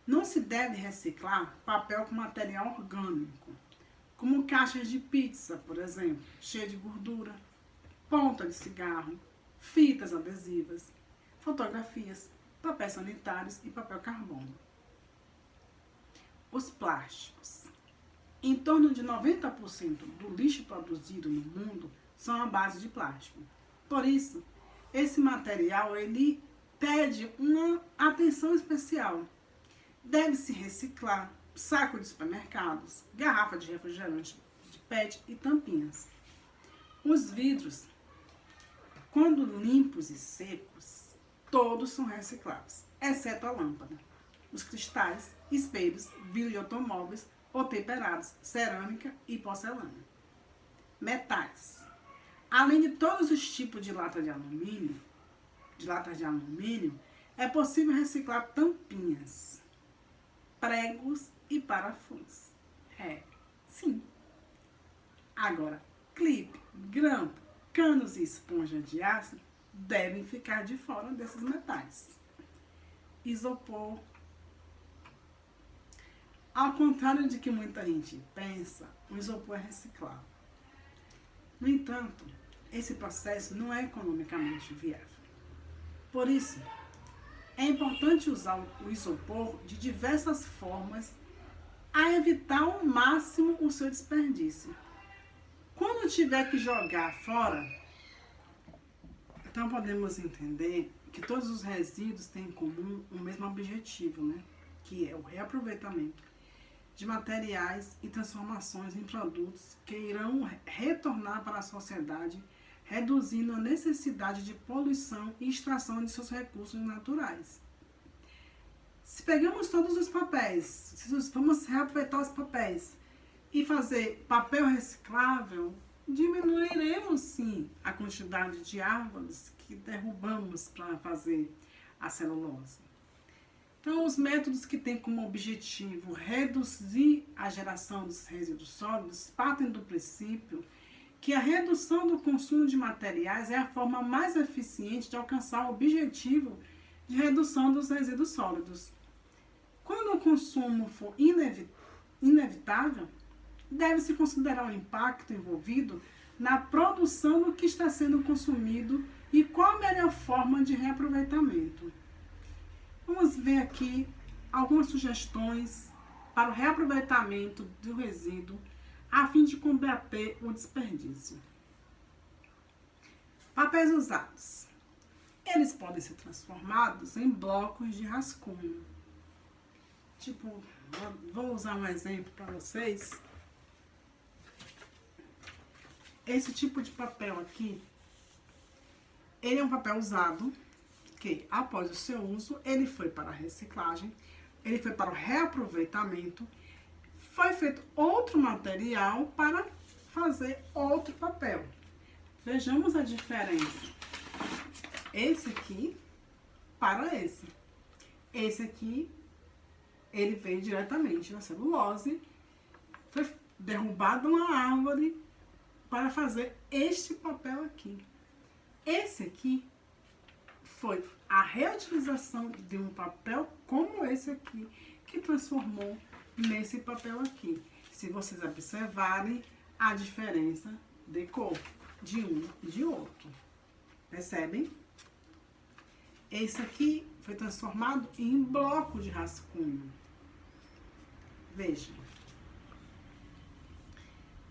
Não se deve reciclar papel com material orgânico, como caixas de pizza, por exemplo, cheia de gordura, ponta de cigarro, fitas adesivas, fotografias, papéis sanitários e papel carbono. Os plásticos. Em torno de 90% do lixo produzido no mundo são à base de plástico. Por isso, esse material ele pede uma atenção especial. Deve-se reciclar saco de supermercados, garrafa de refrigerante de PET e tampinhas. Os vidros, quando limpos e secos, todos são recicláveis, exceto a lâmpada. Os cristais, espelhos, vidro de automóveis ou temperados, cerâmica e porcelana. Metais. Além de todos os tipos de latas de alumínio, é possível reciclar tampinhas, pregos e parafusos. Sim. Agora, clipe, grampo, canos e esponja de aço devem ficar de fora desses metais. Isopor. Ao contrário de que muita gente pensa, o isopor é reciclável. No entanto, esse processo não é economicamente viável. Por isso, é importante usar o isopor de diversas formas a evitar ao máximo o seu desperdício. Quando tiver que jogar fora, então podemos entender que todos os resíduos têm em comum o mesmo objetivo, né? Que é o reaproveitamento de materiais e transformações em produtos que irão retornar para a sociedade, reduzindo a necessidade de poluição e extração de seus recursos naturais. Se pegamos todos os papéis, se vamos reaproveitar os papéis e fazer papel reciclável, diminuiremos sim a quantidade de árvores que derrubamos para fazer a celulose. Então, os métodos que têm como objetivo reduzir a geração dos resíduos sólidos partem do princípio que a redução do consumo de materiais é a forma mais eficiente de alcançar o objetivo de redução dos resíduos sólidos. Quando o consumo for inevitável, deve-se considerar o impacto envolvido na produção do que está sendo consumido e qual a melhor forma de reaproveitamento. Vamos ver aqui algumas sugestões para o reaproveitamento do resíduo a fim de combater o desperdício. Papéis usados. Eles podem ser transformados em blocos de rascunho. Tipo, vou usar um exemplo para vocês. Esse tipo de papel aqui, ele é um papel usado, que após o seu uso, ele foi para a reciclagem, ele foi para o reaproveitamento, foi feito outro material para fazer outro papel. Vejamos a diferença. Esse aqui para esse. Esse aqui, ele veio diretamente da celulose, foi derrubada uma árvore para fazer este papel aqui. Esse aqui foi a reutilização de um papel como esse aqui, que transformou nesse papel aqui. Se vocês observarem a diferença de cor de um e de outro. Percebem? Esse aqui foi transformado em bloco de rascunho. Vejam.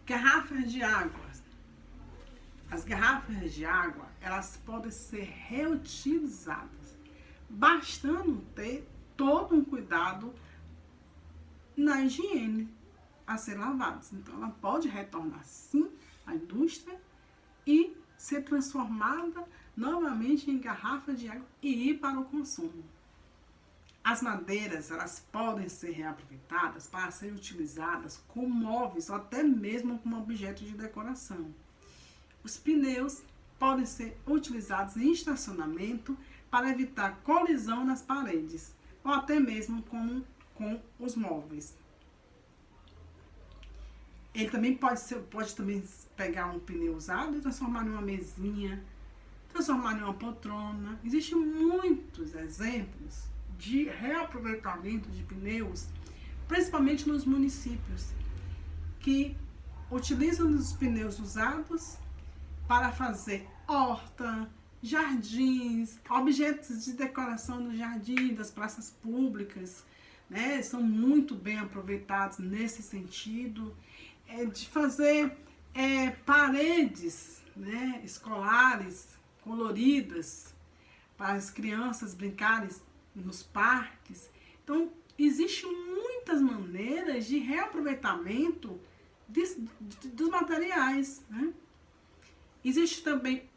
Garrafas de água. As garrafas de água, elas podem ser reutilizadas, bastando ter todo um cuidado na higiene a ser lavadas. Então, ela pode retornar sim à indústria e ser transformada novamente em garrafa de água e ir para o consumo. As madeiras, elas podem ser reaproveitadas para serem utilizadas como móveis ou até mesmo como objeto de decoração. Os pneus podem ser utilizados em estacionamento para evitar colisão nas paredes ou até mesmo com os móveis. Ele também pode também pegar um pneu usado e transformar numa mesinha, transformar numa poltrona. Existem muitos exemplos de reaproveitamento de pneus, principalmente nos municípios, que utilizam os pneus usados para fazer horta, jardins, objetos de decoração no jardim, das praças públicas, né? São muito bem aproveitados nesse sentido, de fazer paredes, né, escolares coloridas para as crianças brincarem nos parques. Então, existem muitas maneiras de reaproveitamento dos materiais, né? Existe também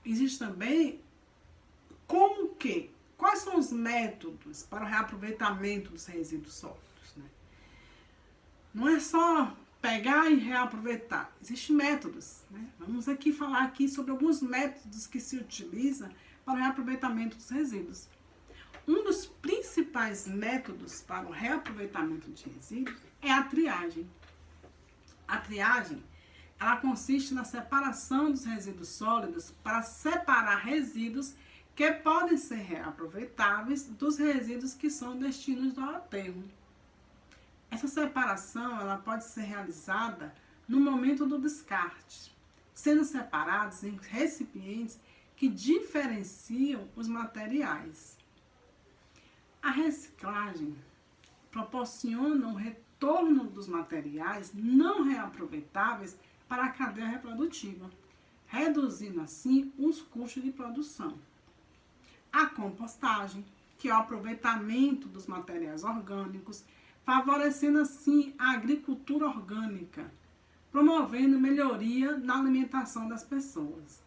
quais são os métodos para o reaproveitamento dos resíduos sólidos, né? Não é só pegar e reaproveitar, existem métodos, né? Vamos aqui falar aqui sobre alguns métodos que se utilizam para o reaproveitamento dos resíduos. Um dos principais métodos para o reaproveitamento de resíduos é a triagem. A triagem, ela consiste na separação dos resíduos sólidos para separar resíduos que podem ser reaproveitáveis dos resíduos que são destinos ao aterro. Essa separação ela pode ser realizada no momento do descarte, sendo separados em recipientes que diferenciam os materiais. A reciclagem proporciona o retorno dos materiais não reaproveitáveis para a cadeia reprodutiva, reduzindo assim os custos de produção. A compostagem, que é o aproveitamento dos materiais orgânicos, favorecendo assim a agricultura orgânica, promovendo melhoria na alimentação das pessoas.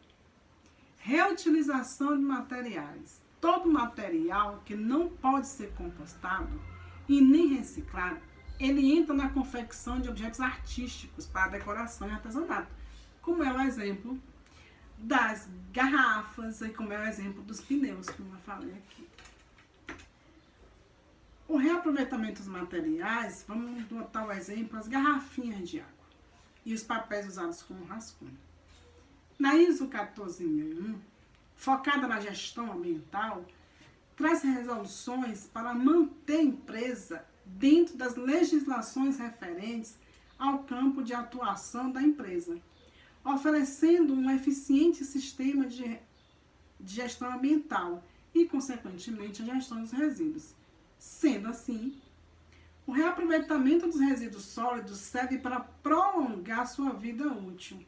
Reutilização de materiais. Todo material que não pode ser compostado e nem reciclado, ele entra na confecção de objetos artísticos para decoração e artesanato, como é o exemplo das garrafas e como é o exemplo dos pneus, como eu falei aqui. O reaproveitamento dos materiais, vamos botar o exemplo, as garrafinhas de água e os papéis usados como rascunho. Na ISO 14001, focada na gestão ambiental, traz resoluções para manter a empresa dentro das legislações referentes ao campo de atuação da empresa, oferecendo um eficiente sistema de gestão ambiental e, consequentemente, a gestão dos resíduos. Sendo assim, o reaproveitamento dos resíduos sólidos serve para prolongar sua vida útil.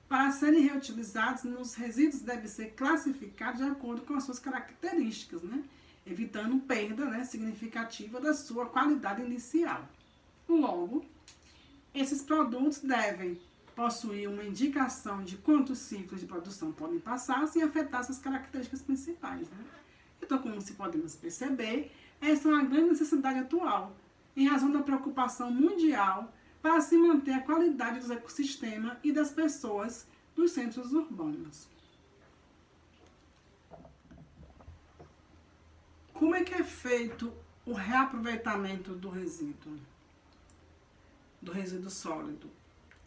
Para serem reutilizados, os resíduos devem ser classificados de acordo com as suas características, né? Evitando perda, né, significativa da sua qualidade inicial. Logo, esses produtos devem possuir uma indicação de quantos ciclos de produção podem passar sem afetar suas características principais, né? Então, como se podemos perceber, essa é uma grande necessidade atual, em razão da preocupação mundial para se manter a qualidade dos ecossistemas e das pessoas dos centros urbanos. Como é que é feito o reaproveitamento do resíduo sólido?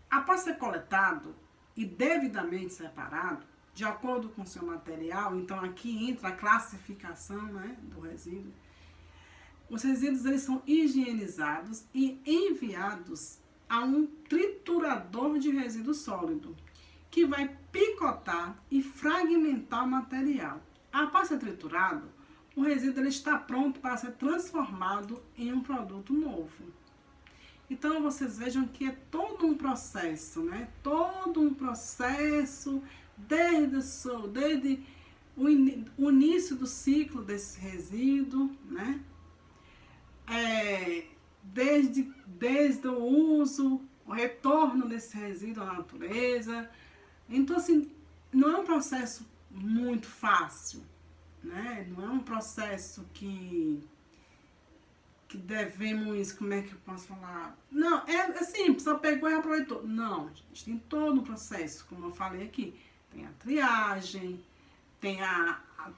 Após ser coletado e devidamente separado, de acordo com seu material, então aqui entra a classificação, né, do resíduo. Os resíduos eles são higienizados e enviados a um triturador de resíduo sólido, que vai picotar e fragmentar o material. Após ser triturado, o resíduo ele está pronto para ser transformado em um produto novo. Então, vocês vejam que é todo um processo, né? Todo um processo desde o início do ciclo desse resíduo, né? Desde o uso, o retorno desse resíduo à natureza. Então, assim, não é um processo muito fácil, né? Não é um processo que devemos, como é que eu posso falar? Não, é simples, só pegou e aproveitou. Não, a gente tem todo um processo, como eu falei aqui. Tem a triagem, tem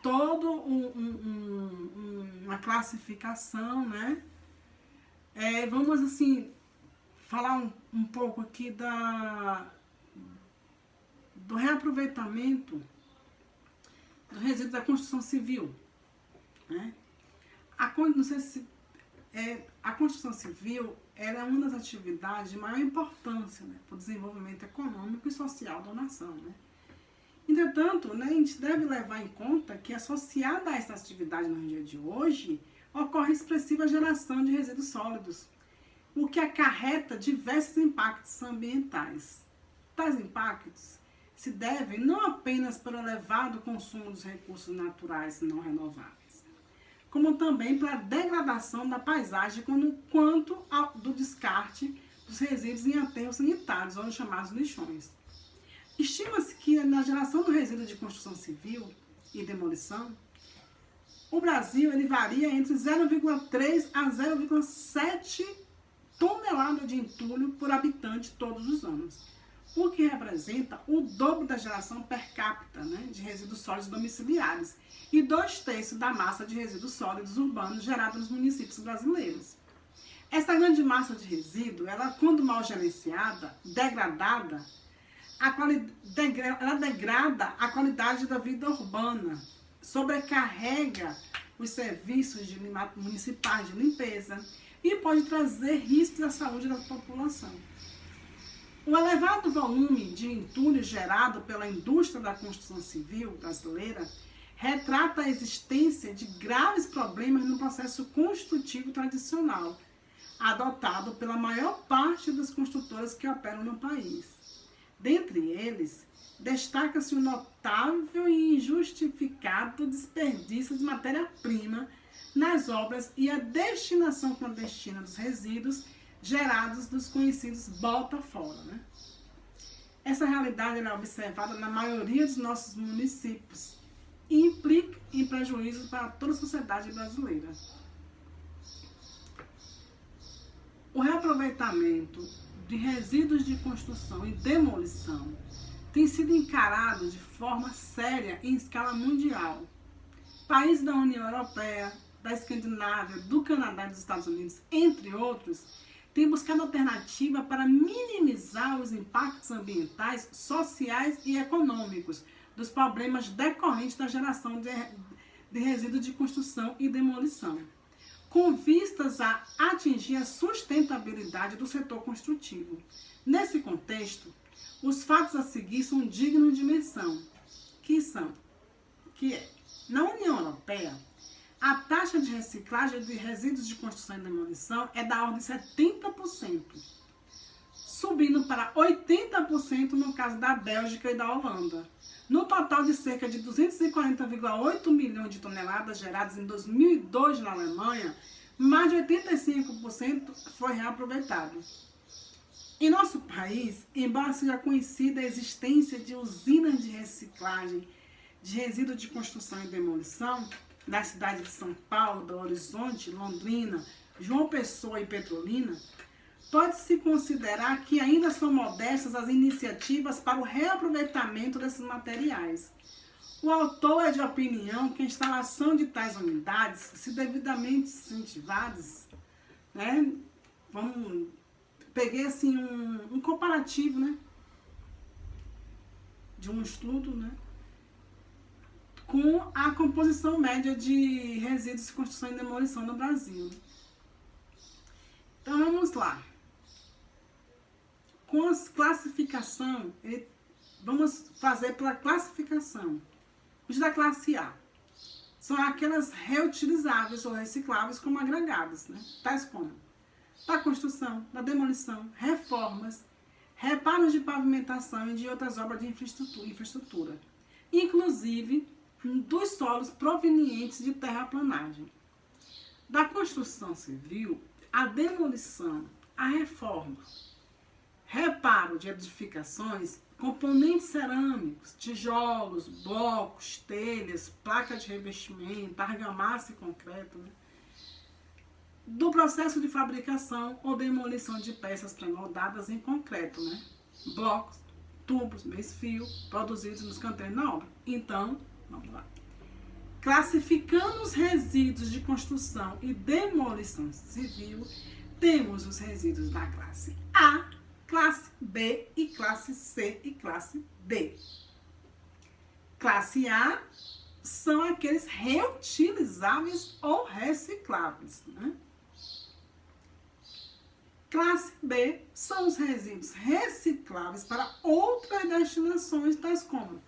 todo uma classificação, né? Vamos, assim, falar um pouco aqui do reaproveitamento do resíduo da construção civil, né? Não sei se a construção civil ela é uma das atividades de maior importância, né, para o desenvolvimento econômico e social da nação, né? Entretanto, né, a gente deve levar em conta que associada a essa atividade no dia de hoje, ocorre expressiva geração de resíduos sólidos, o que acarreta diversos impactos ambientais. Tais impactos se devem não apenas pelo elevado consumo dos recursos naturais não renováveis, como também pela degradação da paisagem quanto do descarte dos resíduos em aterros sanitários, ou chamados lixões. Estima-se que na geração do resíduo de construção civil e demolição, o Brasil ele varia entre 0,3 a 0,7 toneladas de entulho por habitante todos os anos, o que representa o dobro da geração per capita, né, de resíduos sólidos domiciliares e 2/3 da massa de resíduos sólidos urbanos gerada nos municípios brasileiros. Essa grande massa de resíduo, ela, quando mal gerenciada, degradada, ela degrada a qualidade da vida urbana, sobrecarrega os serviços municipais de limpeza e pode trazer riscos à saúde da população. O elevado volume de entulho gerado pela indústria da construção civil brasileira retrata a existência de graves problemas no processo construtivo tradicional, adotado pela maior parte das construtoras que operam no país. Dentre eles, destaca-se o notável e injustificado desperdício de matéria-prima nas obras e a destinação clandestina dos resíduos gerados dos conhecidos bota fora, né? Essa realidade é observada na maioria dos nossos municípios e implica em prejuízos para toda a sociedade brasileira. O reaproveitamento de resíduos de construção e demolição tem sido encarado de forma séria em escala mundial. Países da União Europeia, da Escandinávia, do Canadá e dos Estados Unidos, entre outros, têm buscado alternativa para minimizar os impactos ambientais, sociais e econômicos dos problemas decorrentes da geração de resíduos de construção e demolição, com vistas a atingir a sustentabilidade do setor construtivo. Nesse contexto, os fatos a seguir são dignos de menção, que é, na União Europeia, a taxa de reciclagem de resíduos de construção e demolição é da ordem de 70%, subindo para 80% no caso da Bélgica e da Holanda. No total de cerca de 240,8 milhões de toneladas geradas em 2002 na Alemanha, mais de 85% foi reaproveitado. Em nosso país, embora seja conhecida a existência de usinas de reciclagem de resíduos de construção e demolição, das cidades de São Paulo, Belo Horizonte, Londrina, João Pessoa e Petrolina, pode-se considerar que ainda são modestas as iniciativas para o reaproveitamento desses materiais. O autor é de opinião que a instalação de tais unidades, se devidamente incentivadas, né, peguei assim um comparativo, né, de um estudo, né, com a composição média de resíduos de construção e demolição no Brasil. Então vamos lá. Com a classificação, vamos fazer pela classificação. Os da classe A são aquelas reutilizáveis ou recicláveis como agregados, né? Tais como da construção, da demolição, reformas, reparos de pavimentação e de outras obras de infraestrutura, inclusive dos solos provenientes de terraplanagem. Da construção civil, a demolição, a reforma, reparo de edificações, componentes cerâmicos, tijolos, blocos, telhas, placas de revestimento, argamassa e concreto, né? Do processo de fabricação ou demolição de peças pré-moldadas em concreto, né? Blocos, tubos, meio-fio, produzidos nos canteiros na obra. Então, vamos lá. Classificando os resíduos de construção e demolição civil, temos os resíduos da classe A, classe B e classe C e classe D. Classe A são aqueles reutilizáveis ou recicláveis, né? Classe B são os resíduos recicláveis para outras destinações, tais como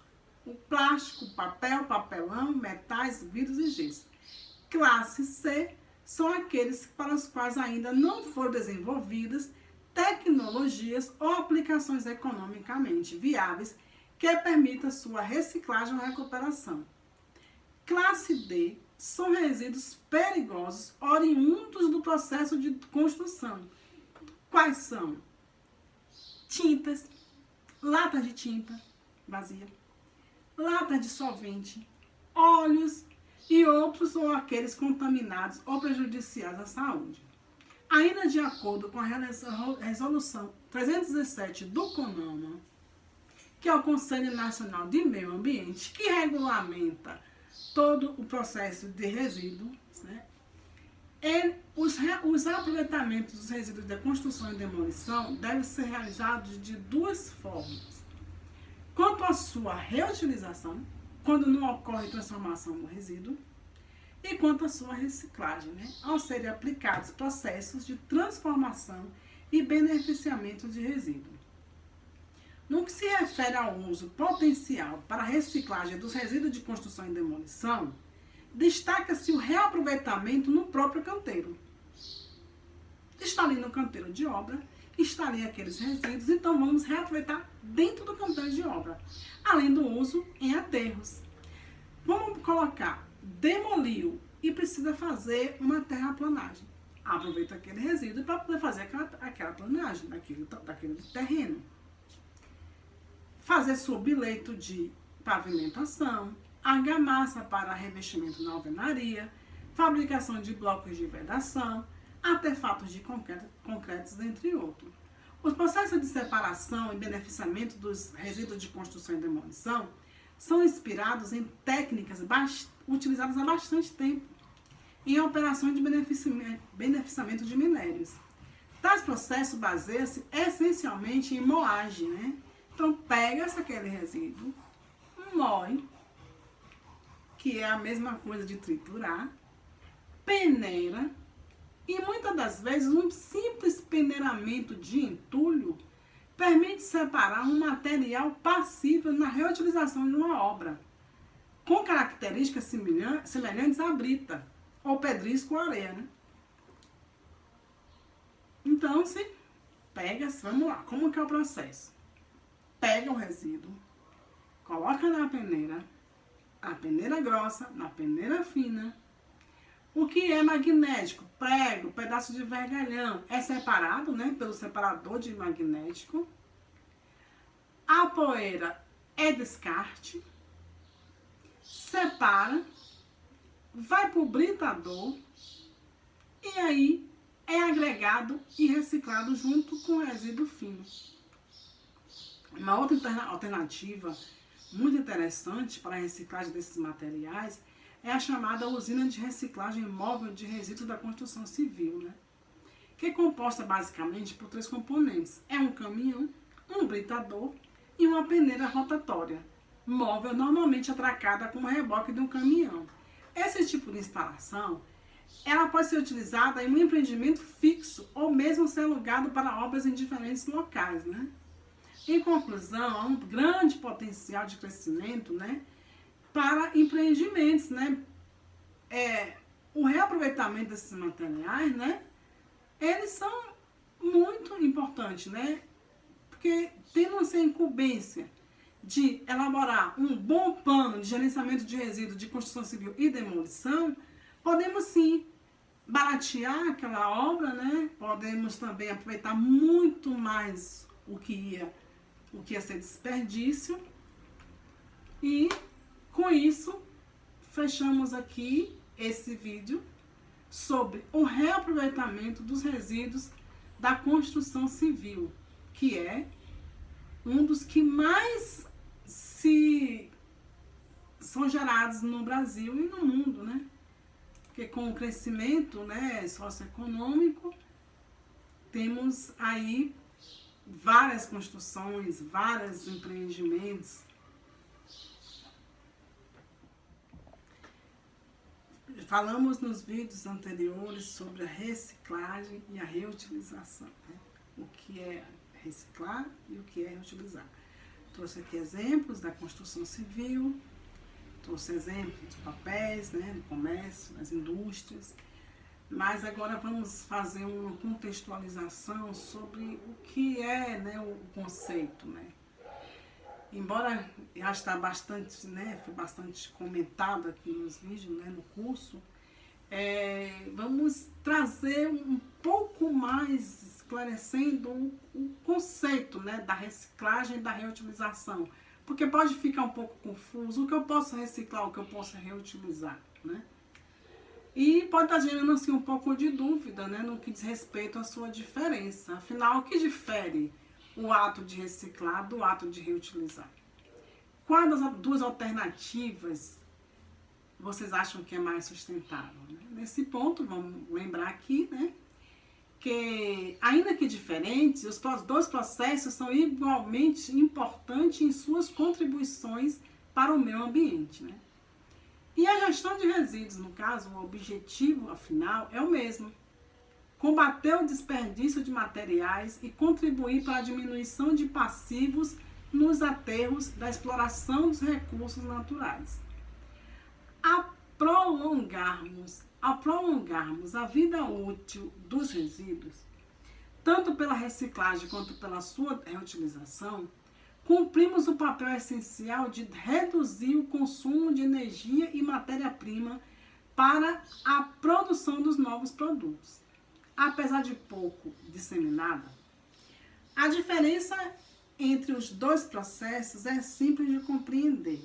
o plástico, papel, papelão, metais, vidros e gesso. Classe C são aqueles para os quais ainda não foram desenvolvidas tecnologias ou aplicações economicamente viáveis que permitam sua reciclagem ou recuperação. Classe D são resíduos perigosos oriundos do processo de construção. Quais são? Tintas, latas de tinta vazia, latas de solvente, óleos e outros ou aqueles contaminados ou prejudiciais à saúde. Ainda de acordo com a resolução 317 do CONAMA, que é o Conselho Nacional de Meio Ambiente, que regulamenta todo o processo de resíduos, né? Os aproveitamentos dos resíduos de construção e demolição devem ser realizados de duas formas. Quanto à sua reutilização, quando não ocorre transformação no resíduo, e quanto à sua reciclagem, né? Ao serem aplicados processos de transformação e beneficiamento de resíduo. No que se refere ao uso potencial para a reciclagem dos resíduos de construção e demolição, destaca-se o reaproveitamento no próprio canteiro. Está ali no canteiro de obra, está ali aqueles resíduos, então vamos reaproveitar dentro do canteiro de obra, além do uso em aterros. Vamos colocar, demoliu e precisa fazer uma terraplanagem. Aproveita aquele resíduo para poder fazer aquela planagem daquele terreno. Fazer subleito de pavimentação, argamassa para revestimento na alvenaria, fabricação de blocos de vedação, artefatos de concretos, entre outros. Os processos de separação e beneficiamento dos resíduos de construção e demolição são inspirados em técnicas utilizadas há bastante tempo em operações de beneficiamento de minérios. Tais processos baseiam-se essencialmente em moagem, né? Então, pega-se aquele resíduo, moe, que é a mesma coisa de triturar, peneira, e muitas das vezes um simples peneiramento de entulho permite separar um material passível na reutilização de uma obra, com características semelhantes à brita, ou pedrisco ou areia, né? Então, se pega, vamos lá, como que é o processo? Pega o resíduo, coloca na peneira, a peneira grossa, na peneira fina. O que é magnético? Prego, pedaço de vergalhão. É separado, né, pelo separador de magnético. A poeira é descarte. Separa. Vai para o britador. E aí é agregado e reciclado junto com o resíduo fino. Uma outra alternativa muito interessante para a reciclagem desses materiais é a chamada usina de reciclagem móvel de resíduos da construção civil, né? Que é composta basicamente por 3 componentes. É um caminhão, um britador e uma peneira rotatória, móvel normalmente atracada com o reboque de um caminhão. Esse tipo de instalação, ela pode ser utilizada em um empreendimento fixo ou mesmo ser alugado para obras em diferentes locais, né? Em conclusão, há um grande potencial de crescimento, né, para empreendimentos, né? O reaproveitamento desses materiais, né, eles são muito importantes, né? Porque tendo essa incumbência de elaborar um bom plano de gerenciamento de resíduos de construção civil e demolição, podemos sim baratear aquela obra, né? Podemos também aproveitar muito mais o que ia ser desperdício. E com isso, fechamos aqui esse vídeo sobre o reaproveitamento dos resíduos da construção civil, que é um dos que mais são gerados no Brasil e no mundo, né? Porque com o crescimento, né, socioeconômico, temos aí várias construções, vários empreendimentos. Falamos nos vídeos anteriores sobre a reciclagem e a reutilização, né? O que é reciclar e o que é reutilizar. Trouxe aqui exemplos da construção civil, trouxe exemplos de papéis, né, do comércio, das indústrias, mas agora vamos fazer uma contextualização sobre o que é, né, o conceito, né. Embora já está bastante, né, foi bastante comentado aqui nos vídeos, né, no curso, vamos trazer um pouco mais esclarecendo o conceito, né, da reciclagem e da reutilização, porque pode ficar um pouco confuso o que eu posso reciclar, o que eu posso reutilizar, né? E pode estar gerando assim um pouco de dúvida, né, no que diz respeito à sua diferença. Afinal, o que difere o ato de reciclar do ato de reutilizar? Quais das duas alternativas vocês acham que é mais sustentável, né? Nesse ponto, vamos lembrar aqui, né, que, ainda que diferentes, os dois processos são igualmente importantes em suas contribuições para o meio ambiente, né? E a gestão de resíduos, no caso, o objetivo, afinal, é o mesmo: combater o desperdício de materiais e contribuir para a diminuição de passivos nos aterros da exploração dos recursos naturais. Ao prolongarmos a vida útil dos resíduos, tanto pela reciclagem quanto pela sua reutilização, cumprimos o papel essencial de reduzir o consumo de energia e matéria-prima para a produção dos novos produtos. Apesar de pouco disseminada, a diferença entre os dois processos é simples de compreender.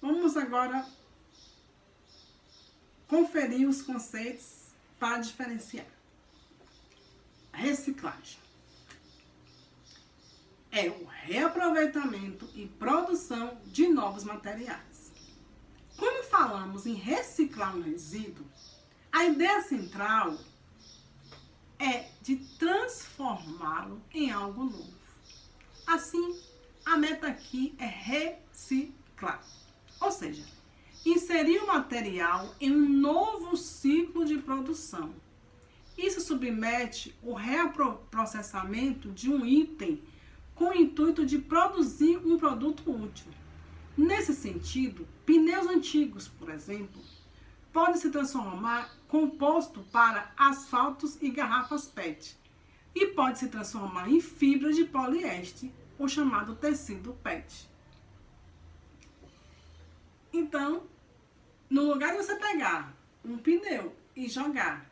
Vamos agora conferir os conceitos para diferenciar. Reciclagem é o reaproveitamento e produção de novos materiais. Quando falamos em reciclar um resíduo, a ideia central é de transformá-lo em algo novo. Assim, a meta aqui é reciclar, ou seja, inserir o material em um novo ciclo de produção. Isso submete o reprocessamento de um item com o intuito de produzir um produto útil. Nesse sentido, pneus antigos, por exemplo, podem se transformar composto para asfaltos e garrafas PET, e pode se transformar em fibra de poliéster, o chamado tecido PET. Então, no lugar de você pegar um pneu e jogar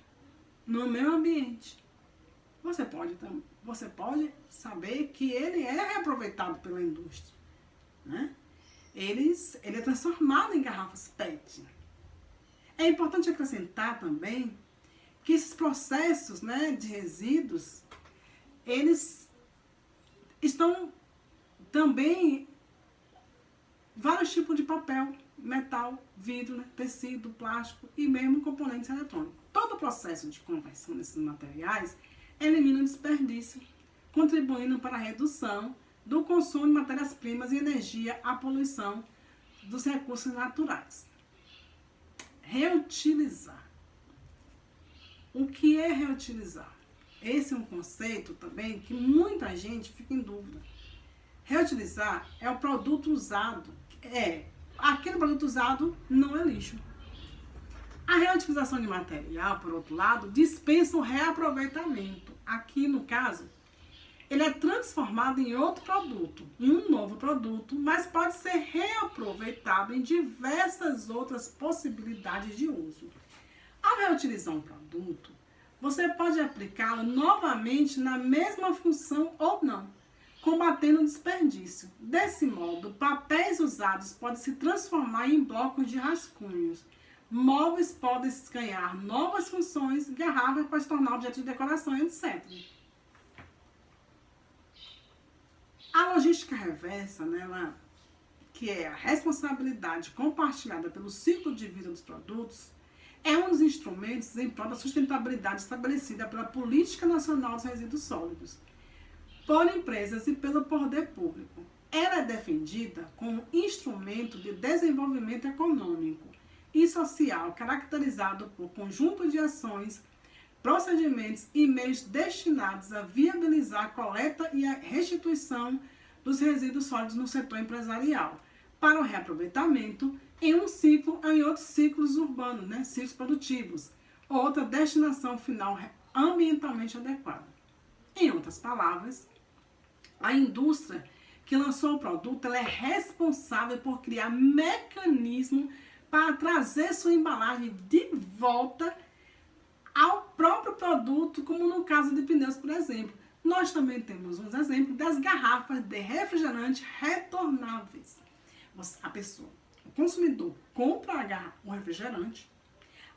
no meio ambiente, você pode saber que ele é reaproveitado pela indústria, né? Ele é transformado em garrafas PET. É importante acrescentar também que esses processos, né, de resíduos, eles estão também vários tipos de papel, metal, vidro, né, tecido, plástico e mesmo componentes eletrônicos. Todo o processo de conversão desses materiais elimina o desperdício, contribuindo para a redução do consumo de matérias-primas e energia, à poluição dos recursos naturais. Reutilizar. O que é reutilizar? Esse é um conceito também que muita gente fica em dúvida. Reutilizar é o produto usado, aquele produto usado não é lixo. A reutilização de material, por outro lado, dispensa o reaproveitamento. Aqui, no caso, ele é transformado em outro produto, em um novo produto, mas pode ser reaproveitado em diversas outras possibilidades de uso. Ao reutilizar um produto, você pode aplicá-lo novamente na mesma função ou não, combatendo o desperdício. Desse modo, papéis usados podem se transformar em blocos de rascunhos, móveis podem ganhar novas funções, garrafas podem se tornar objeto de decoração, etc. A logística reversa, né, que é a responsabilidade compartilhada pelo ciclo de vida dos produtos, é um dos instrumentos em prol da sustentabilidade estabelecida pela Política Nacional dos Resíduos Sólidos, por empresas e pelo poder público. Ela é defendida como instrumento de desenvolvimento econômico e social, caracterizado por conjunto de ações, procedimentos e meios destinados a viabilizar a coleta e a restituição dos resíduos sólidos no setor empresarial, para o reaproveitamento em um ciclo ou em outros ciclos urbanos, né, ciclos produtivos, ou outra destinação final ambientalmente adequada. Em outras palavras, a indústria que lançou o produto, ela é responsável por criar mecanismo para trazer sua embalagem de volta ao próprio produto, como no caso de pneus, por exemplo. Nós também temos uns exemplos das garrafas de refrigerante retornáveis. A pessoa, o consumidor, compra o refrigerante,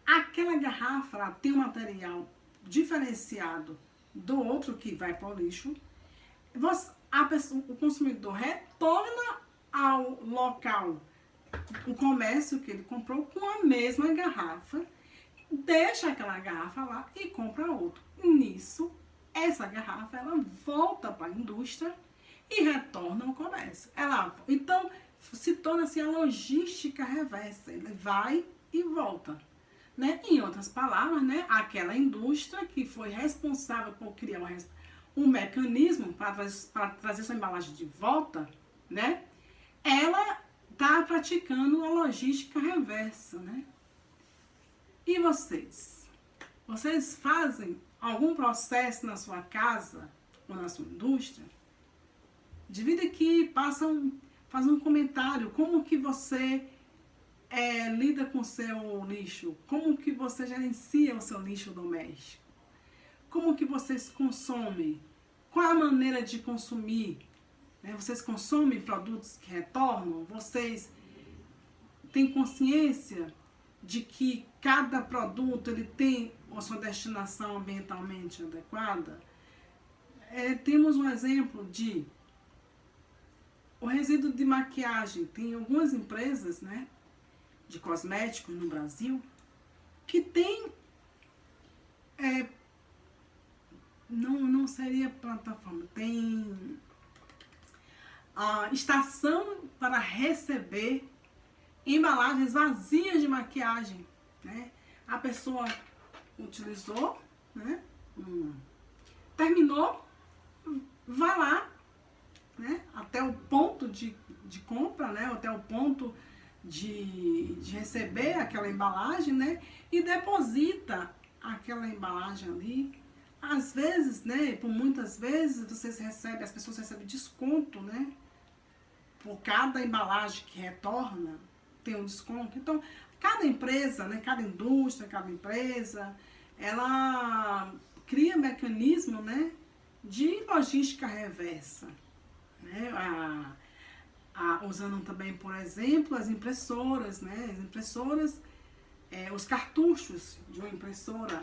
aquela garrafa ela tem um material diferenciado do outro que vai para o lixo, o consumidor retorna ao local, o comércio que ele comprou com a mesma garrafa, deixa aquela garrafa lá e compra outro. Nisso, essa garrafa ela volta para a indústria e retorna ao comércio. Então, se torna-se a logística reversa. Ele vai e volta. Né? Em outras palavras, né, aquela indústria que foi responsável por criar um mecanismo para trazer sua embalagem de volta, né, ela está praticando a logística reversa. Né? E vocês? Vocês fazem algum processo na sua casa ou na sua indústria? Divida aqui, faz um comentário. Como que você lida com o seu lixo? Como que você gerencia o seu lixo doméstico? Como que vocês consomem? Qual é a maneira de consumir? Vocês consomem produtos que retornam? Vocês têm consciência de que cada produto ele tem a sua destinação ambientalmente adequada? Temos um exemplo de o resíduo de maquiagem. Tem algumas empresas, né, de cosméticos no Brasil que tem não seria plataforma, tem a estação para receber embalagens vazias de maquiagem, né? A pessoa utilizou, né? Terminou, vai lá, né? Até o ponto de compra, né? Até o ponto de receber aquela embalagem, né? E deposita aquela embalagem ali. Às vezes, né? Por muitas vezes as pessoas recebem desconto, né? Por cada embalagem que retorna, tem um desconto. Então, cada empresa, né? Cada indústria, cada empresa, ela cria mecanismo, né? De logística reversa, né? Usando também, por exemplo, as impressoras, né? As impressoras, os cartuchos de uma impressora,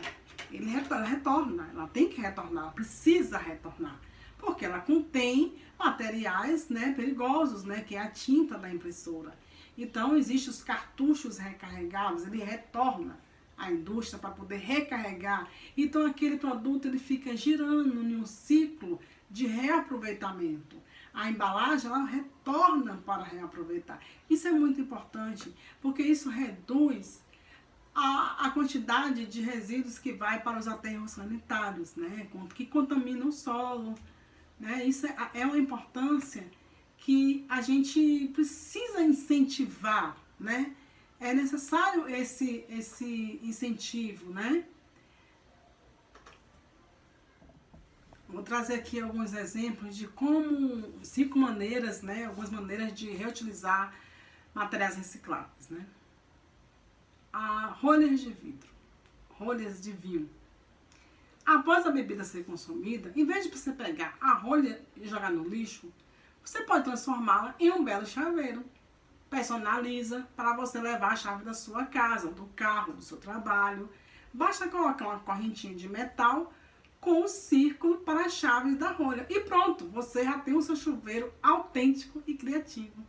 ela retorna, ela tem que retornar, ela precisa retornar, porque ela contém materiais, né, perigosos, né, que é a tinta da impressora. Então, existem os cartuchos recarregáveis, ele retorna à indústria para poder recarregar. Então, aquele produto ele fica girando em um ciclo de reaproveitamento. A embalagem ela retorna para reaproveitar. Isso é muito importante, porque isso reduz a quantidade de resíduos que vai para os aterros sanitários, né, que contaminam o solo. Né? Isso é uma importância que a gente precisa incentivar, né? É necessário esse incentivo, né? Vou trazer aqui alguns exemplos de 5 maneiras, né? Algumas maneiras de reutilizar materiais recicláveis, né? Rolhas de vidro, rolhas de vinho. Após a bebida ser consumida, em vez de você pegar a rolha e jogar no lixo, você pode transformá-la em um belo chaveiro. Personaliza para você levar a chave da sua casa, do carro, do seu trabalho. Basta colocar uma correntinha de metal com um círculo para as chaves da rolha. E pronto, você já tem o seu chuveiro autêntico e criativo.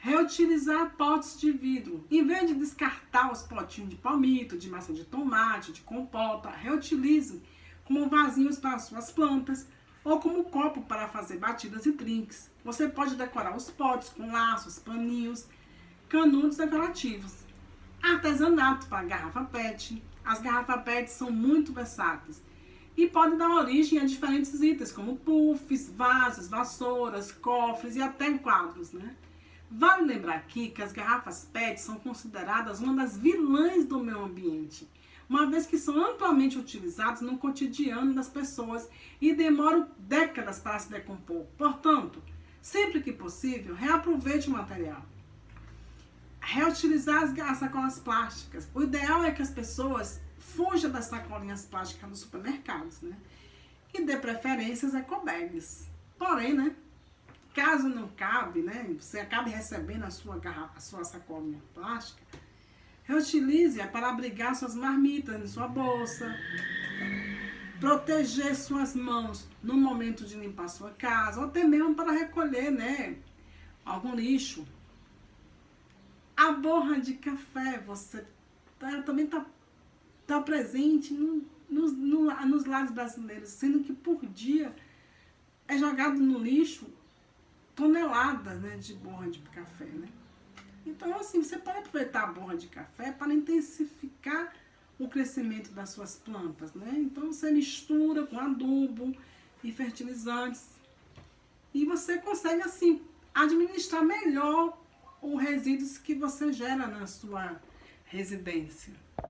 Reutilizar potes de vidro. Em vez de descartar os potinhos de palmito, de massa de tomate, de compota, reutilize como vasinhos para suas plantas ou como copo para fazer batidas e drinks. Você pode decorar os potes com laços, paninhos, canudos decorativos. Artesanato para garrafa PET. As garrafas PET são muito versáteis e podem dar origem a diferentes itens, como puffs, vasos, vassouras, cofres e até quadros, né? Vale lembrar aqui que as garrafas PET são consideradas uma das vilãs do meio ambiente, uma vez que são amplamente utilizadas no cotidiano das pessoas e demoram décadas para se decompor. Portanto, sempre que possível, reaproveite o material. Reutilizar as sacolas plásticas. O ideal é que as pessoas fujam das sacolinhas plásticas nos supermercados, né? E dê preferências a ecobags. Porém, né? Caso não cabe, né? Você acabe recebendo a sua sacolinha plástica, reutilize-a para abrigar suas marmitas em sua bolsa, proteger suas mãos no momento de limpar sua casa, ou até mesmo para recolher, né? Algum lixo. A borra de café, você também tá presente nos lares brasileiros, sendo que por dia é jogado no lixo toneladas, né, de borra de café, né? Então, assim, você pode aproveitar a borra de café para intensificar o crescimento das suas plantas, né? Então, você mistura com adubo e fertilizantes e você consegue, assim, administrar melhor os resíduos que você gera na sua residência.